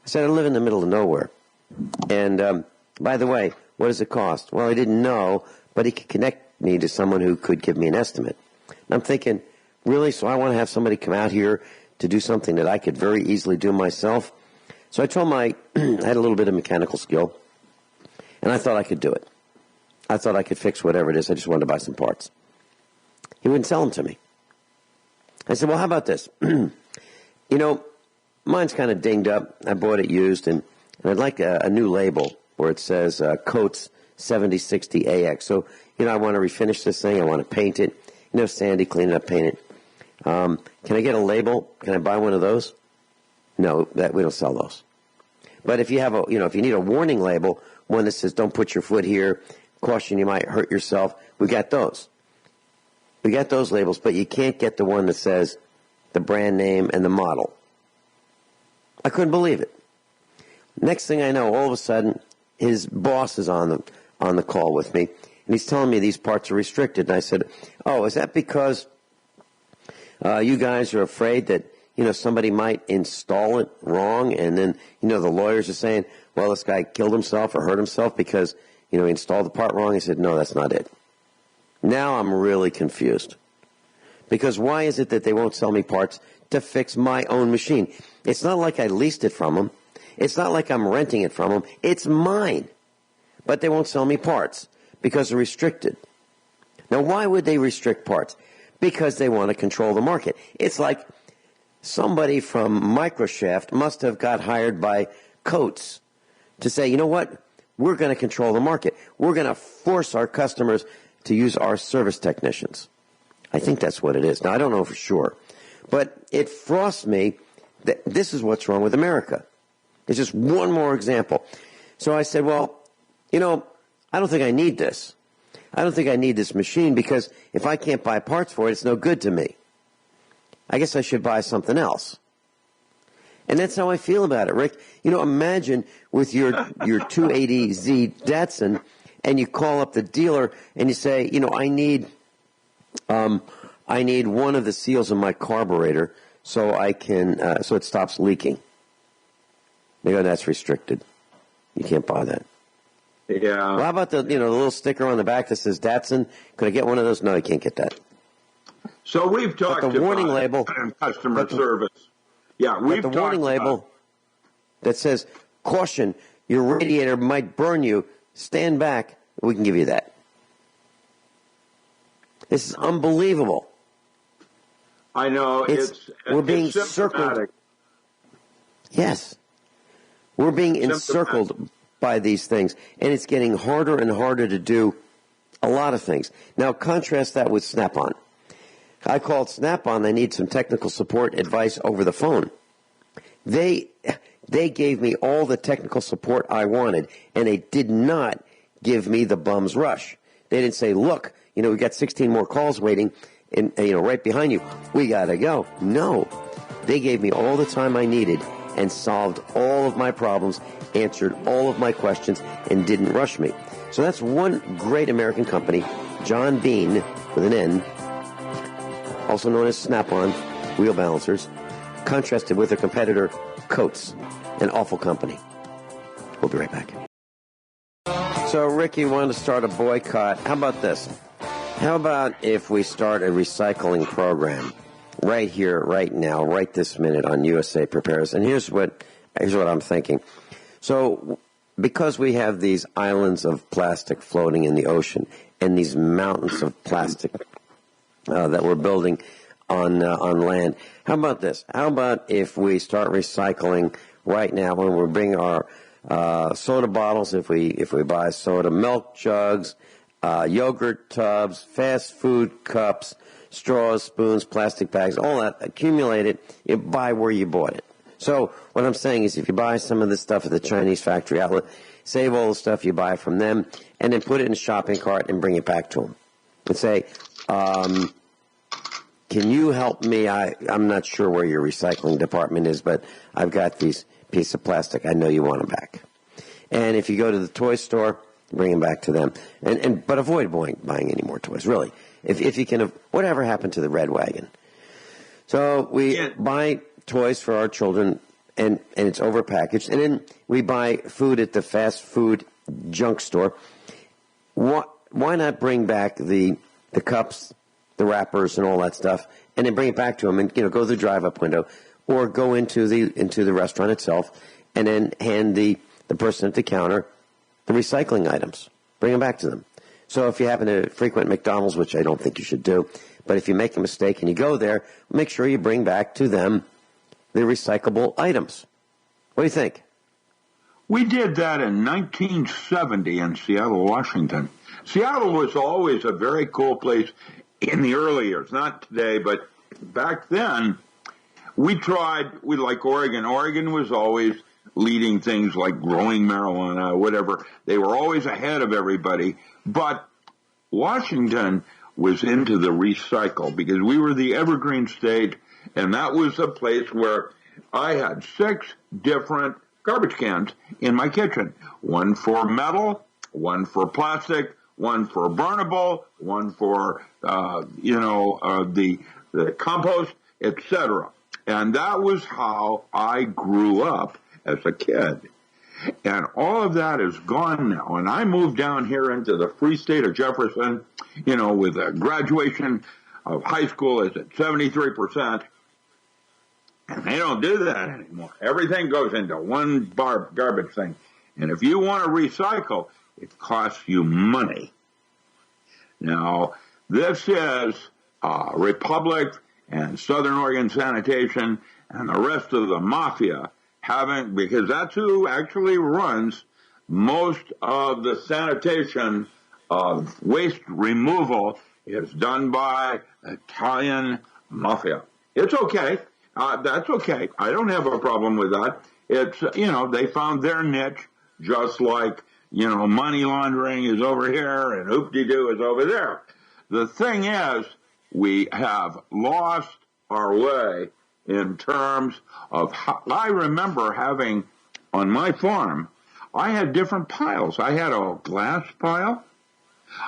I said, I live in the middle of nowhere. And by the way, what does it cost? Well, he didn't know, but he could connect me to someone who could give me an estimate. And I'm thinking, really? So I want to have somebody come out here to do something that I could very easily do myself? So I told I had a little bit of mechanical skill, and I thought I could do it. I thought I could fix whatever it is. I just wanted to buy some parts. He wouldn't sell them to me. I said, well, how about this? Mine's kind of dinged up. I bought it used, and I'd like a new label where it says Coates 7060AX. So, I want to refinish this thing. I want to paint it. Sandy, clean it up, paint it. Can I get a label? Can I buy one of those? No, we don't sell those. But if you have if you need a warning label, one that says don't put your foot here, caution you might hurt yourself, we got those. We got those labels, but you can't get the one that says the brand name and the model. I couldn't believe it. Next thing I know, all of a sudden, his boss is on the call with me, and he's telling me these parts are restricted. And I said, oh, is that because you guys are afraid that, somebody might install it wrong, and then, the lawyers are saying, well, this guy killed himself or hurt himself because, he installed the part wrong? I said, no, that's not it. Now I'm really confused. Because why is it that they won't sell me parts to fix my own machine? It's not like I leased it from them. It's not like I'm renting it from them. It's mine. But they won't sell me parts because they're restricted. Now, why would they restrict parts? Because they want to control the market. It's like somebody from Microshaft must have got hired by Coates to say, you know what? We're going to control the market. We're going to force our customers to use our service technicians. I think that's what it is. Now, I don't know for sure. But it frosts me that this is what's wrong with America. It's just one more example. So I said, well, I don't think I need this. I don't think I need this machine because if I can't buy parts for it, it's no good to me. I guess I should buy something else. And that's how I feel about it, Rick. Imagine with your 280Z Datsun, and you call up the dealer and you say, I need one of the seals in my carburetor so I can so it stops leaking. They go, that's restricted. You can't buy that. Yeah. Well, how about the little sticker on the back that says Datsun? Could I get one of those? No, you can't get that. So we've talked the warning about label, customer service. Yeah, we've the talked warning label that says caution, your radiator might burn you. Stand back. We can give you that. This is unbelievable. I know we're being circled. Yes, we're being encircled by these things, and it's getting harder and harder to do a lot of things. Now, contrast that with Snap-on. I called Snap-on. They need some technical support advice over the phone. They gave me all the technical support I wanted, and they did not give me the bum's rush. They didn't say, look, we've got 16 more calls waiting, and right behind you. We got to go. No. They gave me all the time I needed and solved all of my problems, answered all of my questions, and didn't rush me. So that's one great American company, John Bean, with an N, also known as Snap-on Wheel Balancers, contrasted with their competitor, Coates, an awful company. We'll be right back. So, Ricky wanted to start a boycott. How about this? How about if we start a recycling program right here, right now, right this minute on USA Prepares? And here's what I'm thinking. So, because we have these islands of plastic floating in the ocean and these mountains of plastic that we're building on land, how about this? How about if we start recycling right now when we bring our soda bottles, if we buy soda, milk jugs, yogurt tubs, fast food cups, straws, spoons, plastic bags, all that, accumulate it, you buy where you bought it. So what I'm saying is if you buy some of this stuff at the Chinese factory outlet, save all the stuff you buy from them, and then put it in a shopping cart and bring it back to them. And say, can you help me? I'm not sure where your recycling department is, but I've got these pieces of plastic. I know you want them back. And if you go to the toy store, bring them back to them. But avoid buying any more toys, really. If you can, whatever happened to the Red Wagon? So we buy toys for our children, and it's overpackaged. And then we buy food at the fast food junk store. why not bring back the cups, the wrappers, and all that stuff, and then bring it back to them, and go to the drive-up window, or go into the restaurant itself, and then hand the person at the counter the recycling items. Bring them back to them. So if you happen to frequent McDonald's, which I don't think you should do, but if you make a mistake and you go there, make sure you bring back to them the recyclable items. What do you think? We did that in 1970 in Seattle, Washington. Seattle was always a very cool place in the early years, not today, but back then we like Oregon. Oregon was always leading things like growing marijuana, whatever. They were always ahead of everybody. But Washington was into the recycle because we were the evergreen state, and that was a place where I had 6 different garbage cans in my kitchen. One for metal, one for plastic, one for burnable, one for, the compost, etc. And that was how I grew up as a kid. And all of that is gone now. And I moved down here into the free state of Jefferson, with a graduation of high school is at 73%. And they don't do that anymore. Everything goes into one garbage thing. And if you want to recycle, it costs you money. Now, this is Republic and Southern Oregon Sanitation and the rest of the mafia because that's who actually runs most of the sanitation waste removal is done by Italian mafia. It's okay. That's okay. I don't have a problem with that. It's, they found their niche just like, money laundering is over here and hoop-de-doo is over there. The thing is, we have lost our way in terms of I remember having, on my farm, I had different piles. I had a glass pile.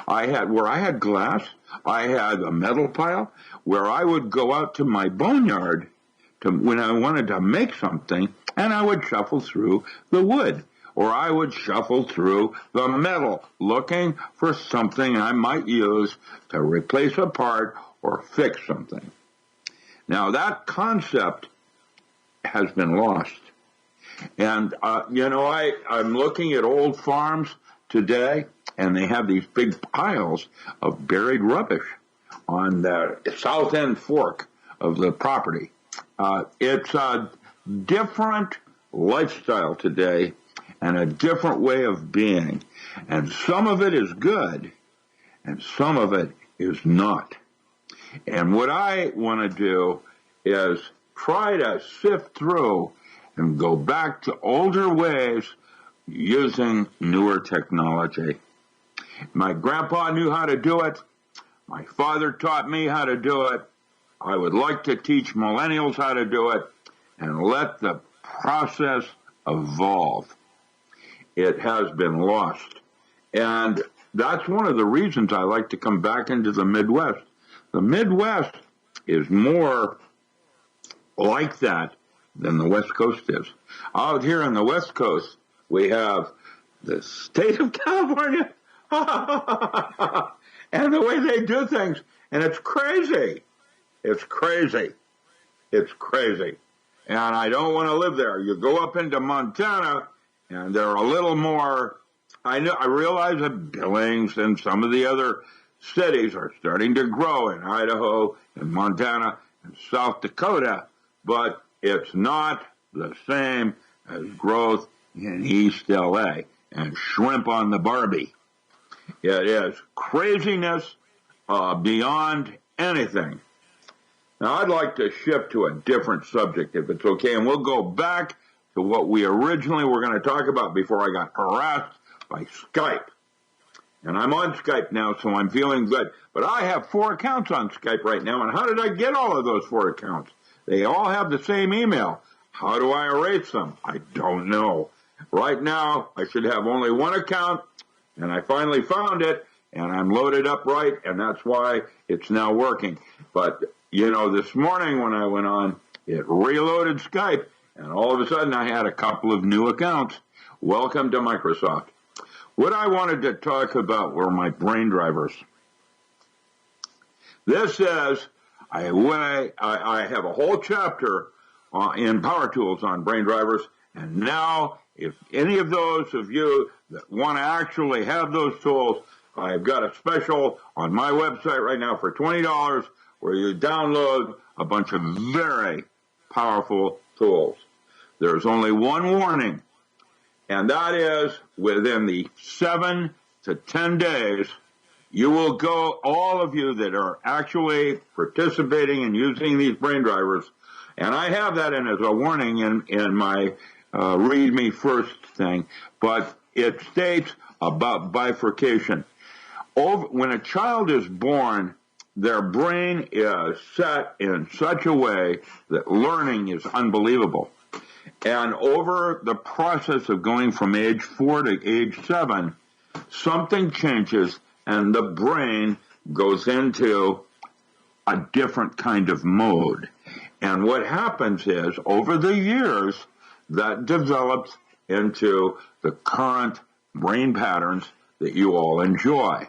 Where I had glass. I had a metal pile where I would go out to my boneyard when I wanted to make something, and I would shuffle through the wood, or I would shuffle through the metal, looking for something I might use to replace a part or fix something. Now, that concept has been lost. And, I'm looking at old farms today, and they have these big piles of buried rubbish on the south end fork of the property. It's a different lifestyle today and a different way of being. And some of it is good, and some of it is not. And what I want to do is try to sift through and go back to older ways using newer technology. My grandpa knew how to do it. My father taught me how to do it. I would like to teach millennials how to do it and let the process evolve. It has been lost. And that's one of the reasons I like to come back into the Midwest. The Midwest is more like that than the West Coast is. Out here on the West Coast, we have the state of California and the way they do things. And it's crazy. It's crazy. It's crazy. And I don't want to live there. You go up into Montana, and they're a little more, I realize that Billings and some of the other cities are starting to grow in Idaho and Montana and South Dakota, but it's not the same as growth in East LA and shrimp on the Barbie. It is craziness beyond anything. Now, I'd like to shift to a different subject, if it's okay, and we'll go back to what we originally were going to talk about before I got harassed by Skype. And I'm on Skype now, so I'm feeling good. But I have 4 accounts on Skype right now, and how did I get all of those 4 accounts? They all have the same email. How do I erase them? I don't know. Right now, I should have only 1 account, and I finally found it, and I'm loaded up right, and that's why it's now working. But, this morning when I went on, it reloaded Skype, and all of a sudden I had a couple of new accounts. Welcome to Microsoft. what I wanted to talk about were my brain drivers. This is I have a whole chapter in Power Tools on brain drivers, and now if any of those of you that want to actually have those tools, I've got a special on my website right now for $20 where you download a bunch of very powerful tools. There's only one warning, and that is within the 7 to 10 days, you will go, all of you that are actually participating and using these brain drivers, and I have that in as a warning in my read me first thing, but it states about bifurcation. When a child is born, their brain is set in such a way that learning is unbelievable. And over the process of going from age 4 to age 7, something changes and the brain goes into a different kind of mode. And what happens is, over the years, that develops into the current brain patterns that you all enjoy.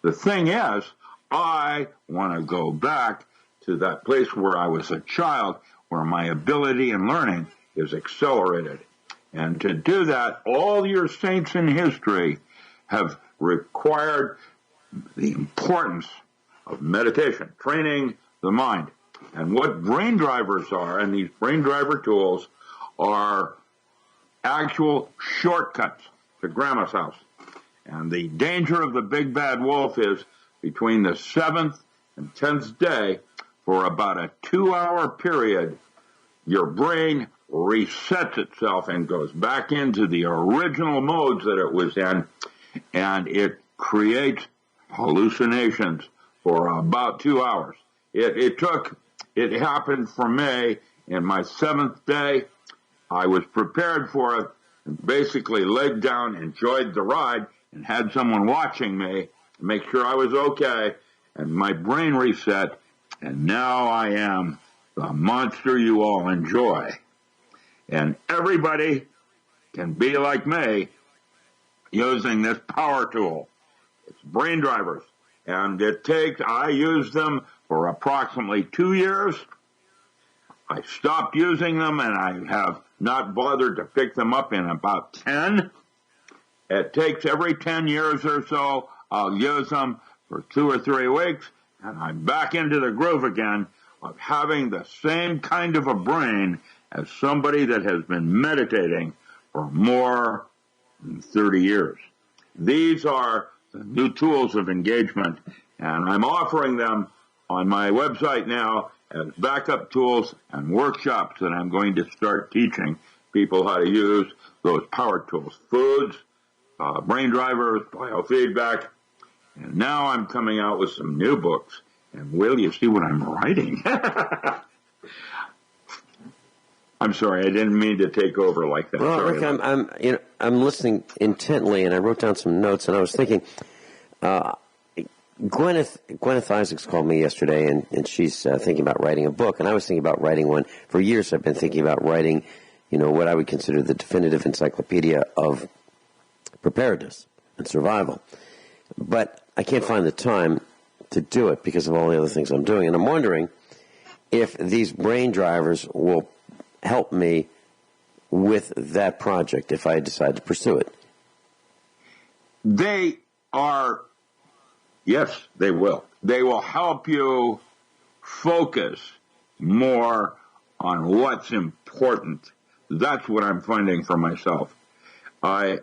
The thing is, I want to go back to that place where I was a child, where my ability in learning is accelerated. And to do that, all your saints in history have required the importance of meditation, training the mind. And what brain drivers are, and these brain driver tools, are actual shortcuts to Grandma's house. And the danger of the big bad wolf is between the 7th and 10th day, for about a 2-hour period, your brain resets itself and goes back into the original modes that it was in, and it creates hallucinations for about 2 hours. It happened for me in my 7th day. I was prepared for it and basically laid down, enjoyed the ride, and had someone watching me to make sure I was okay, and my brain reset, and now I am the monster you all enjoy. And everybody can be like me using this power tool. It's brain drivers, and I used them for approximately 2 years. I stopped using them, and I have not bothered to pick them up in about 10. It takes every 10 years or so, I'll use them for 2 or 3 weeks, and I'm back into the groove again of having the same kind of a brain as somebody that has been meditating for more than 30 years. These are the new tools of engagement, and I'm offering them on my website now as backup tools and workshops that I'm going to start teaching people how to use those power tools, foods, brain drivers, biofeedback, and now I'm coming out with some new books. And will you see what I'm writing? I'm sorry, I didn't mean to take over like that. Well, Rick, I'm listening intently, and I wrote down some notes, and I was thinking, Guineith Isaacs called me yesterday, and she's thinking about writing a book, and I was thinking about writing one. For years, I've been thinking about writing, what I would consider the definitive encyclopedia of preparedness and survival. But I can't find the time to do it because of all the other things I'm doing. And I'm wondering if these brain drivers will help me with that project if I decide to pursue it. They are, yes, they will. They will help you focus more on what's important. That's what I'm finding for myself. I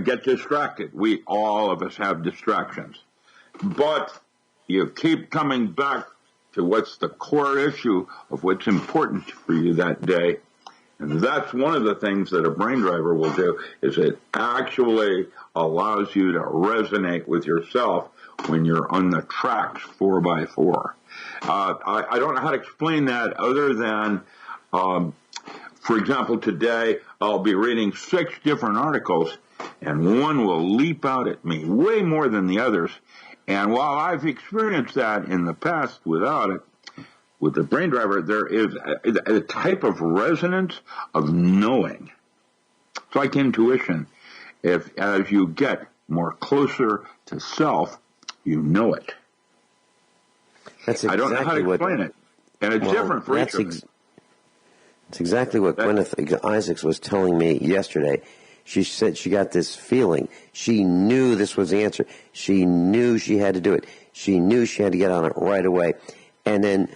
get distracted. All of us have distractions. But you keep coming back to what's the core issue of what's important for you that day. And that's one of the things that a brain driver will do, is it actually allows you to resonate with yourself when you're on the tracks 4x4. I don't know how to explain that other than, for example, today I'll be reading 6 different articles, and one will leap out at me way more than the others. And while I've experienced that in the past without it, with the brain driver, there is a type of resonance of knowing. It's like intuition. As you get more closer to self, you know it. That's exactly I don't know how to explain it. And it's different for each of us. It's exactly what Guineith Isaacs was telling me yesterday. She said she got this feeling. She knew this was the answer. She knew she had to do it. She knew she had to get on it right away. And then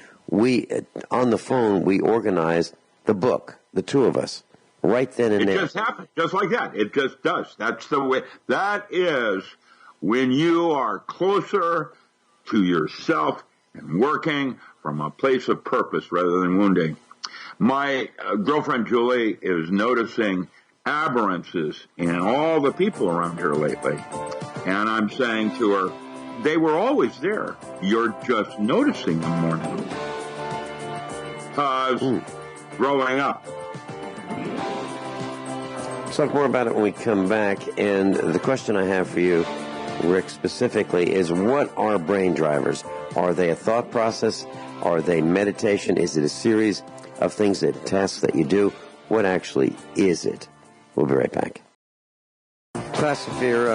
on the phone, we organized the book, the two of us, right then and there. It just happened, just like that. It just does. That's the way. That is when you are closer to yourself and working from a place of purpose rather than wounding. My girlfriend Julie is noticing aberrances in all the people around her lately. And I'm saying to her, they were always there. You're just noticing them more now. Because growing up. Let's talk more about it when we come back. And the question I have for you, Rick, specifically, is what are brain drivers? Are they a thought process? Are they meditation? Is it a series of things, tasks that you do? What actually is it? We'll be right back. Class, if you're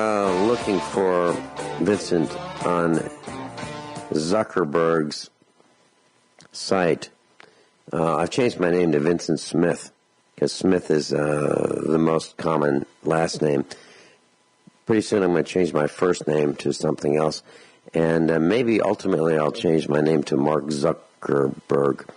looking for Vincent on Zuckerberg's site, I've changed my name to Vincent Smith because Smith is the most common last name. Pretty soon I'm going to change my first name to something else, and maybe ultimately I'll change my name to Mark Zuckerberg.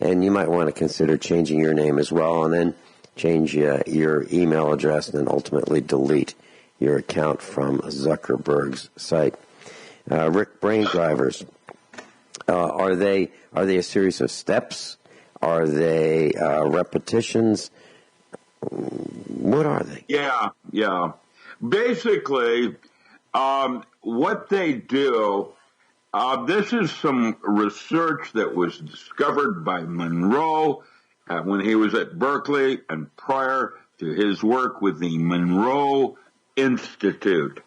And you might want to consider changing your name as well, and then change your email address, and then ultimately delete your account from Zuckerberg's site. Rick, brain drivers, are they a series of steps? Are they repetitions? What are they? Yeah. Basically, what they do, this is some research that was discovered by Monroe when he was at Berkeley and prior to his work with the Monroe Institute.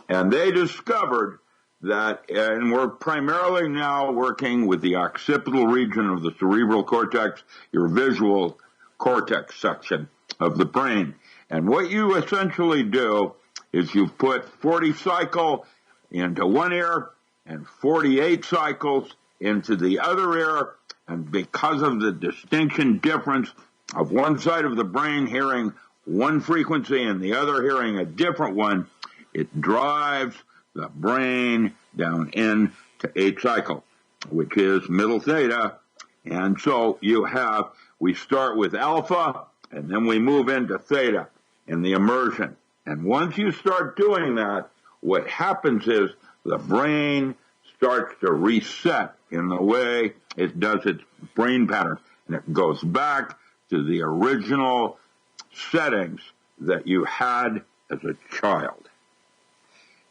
And they discovered that, and we're primarily now working with the occipital region of the cerebral cortex, your visual cortex section of the brain. And what you essentially do is you put 40 cycle into one ear and 48 cycles into the other ear, and because of the distinction difference of one side of the brain hearing one frequency and the other hearing a different one, it drives the brain down into 8 cycle, which is middle theta. And so we start with alpha, and then we move into theta in the immersion. And once you start doing that, what happens is the brain starts to reset in the way it does its brain pattern, and it goes back to the original settings that you had as a child.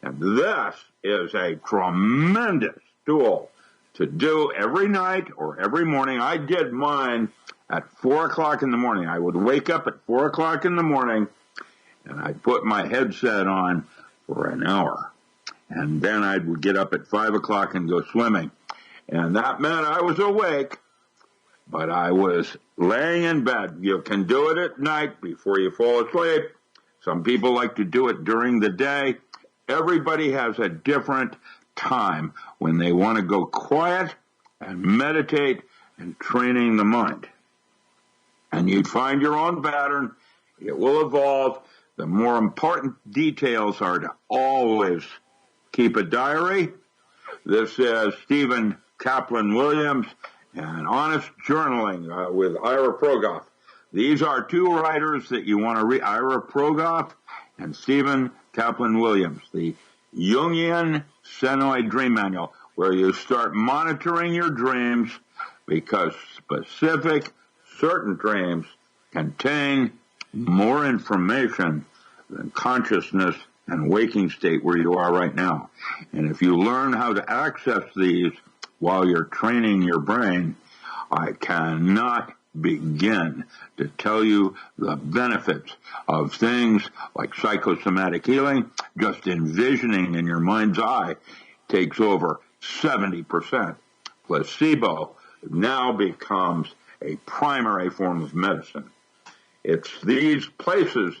And this is a tremendous tool to do every night or every morning. I did mine at 4 o'clock in the morning. I would wake up at 4 o'clock in the morning, and I'd put my headset on for an hour. And then I would get up at 5 o'clock and go swimming. And that meant I was awake, but I was laying in bed. You can do it at night before you fall asleep. Some people like to do it during the day. Everybody has a different time when they want to go quiet and meditate and training the mind. And you'd find your own pattern. It will evolve. The more important details are to always keep a diary. This is Stephen Kaplan Williams and Honest Journaling with Ira Progoff. These are two writers that you want to read, Ira Progoff and Stephen Kaplan Williams, the Jungian Senoid Dream Manual, where you start monitoring your dreams because specific, certain dreams contain more information than consciousness and waking state where you are right now. And if you learn how to access these while you're training your brain, I cannot begin to tell you the benefits of things like psychosomatic healing. Just envisioning in your mind's eye takes over 70%. Placebo now becomes a primary form of medicine. It's these places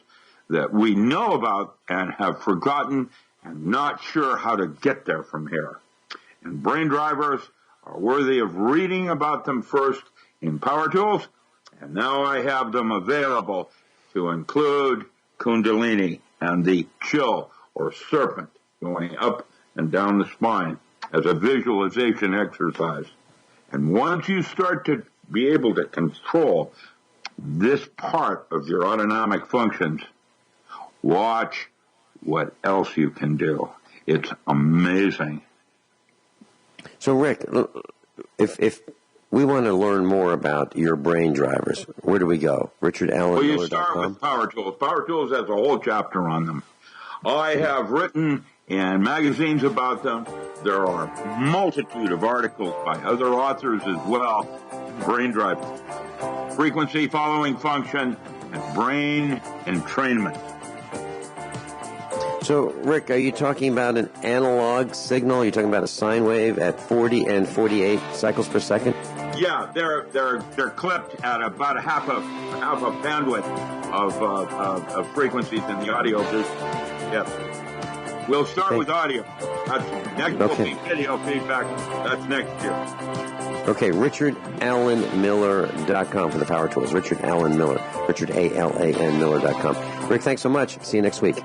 that we know about and have forgotten and not sure how to get there from here. And brain drivers are worthy of reading about them first in Power Tools, and now I have them available to include Kundalini and the chill or serpent going up and down the spine as a visualization exercise. And once you start to be able to control this part of your autonomic functions, watch what else you can do. It's amazing. So, Rick, if we want to learn more about your brain drivers, where do we go? RichardAllenMiller.com? Well, you start with Power Tools. Power Tools has a whole chapter on them. I have written in magazines about them. There are a multitude of articles by other authors as well. Brain drivers, frequency following function, and brain entrainment. So, Rick, are you talking about an analog signal? Are you talking about a sine wave at 40 and 48 cycles per second? Yeah, they're clipped at about a half a bandwidth of frequencies in the audio business. Yes. We'll start with audio. That's next. Will be video feedback. That's next year. Okay, RichardAllenMiller.com for the Power Tools. Richard Allen Miller. RichardAllenMiller.com. Rick, thanks so much. See you next week.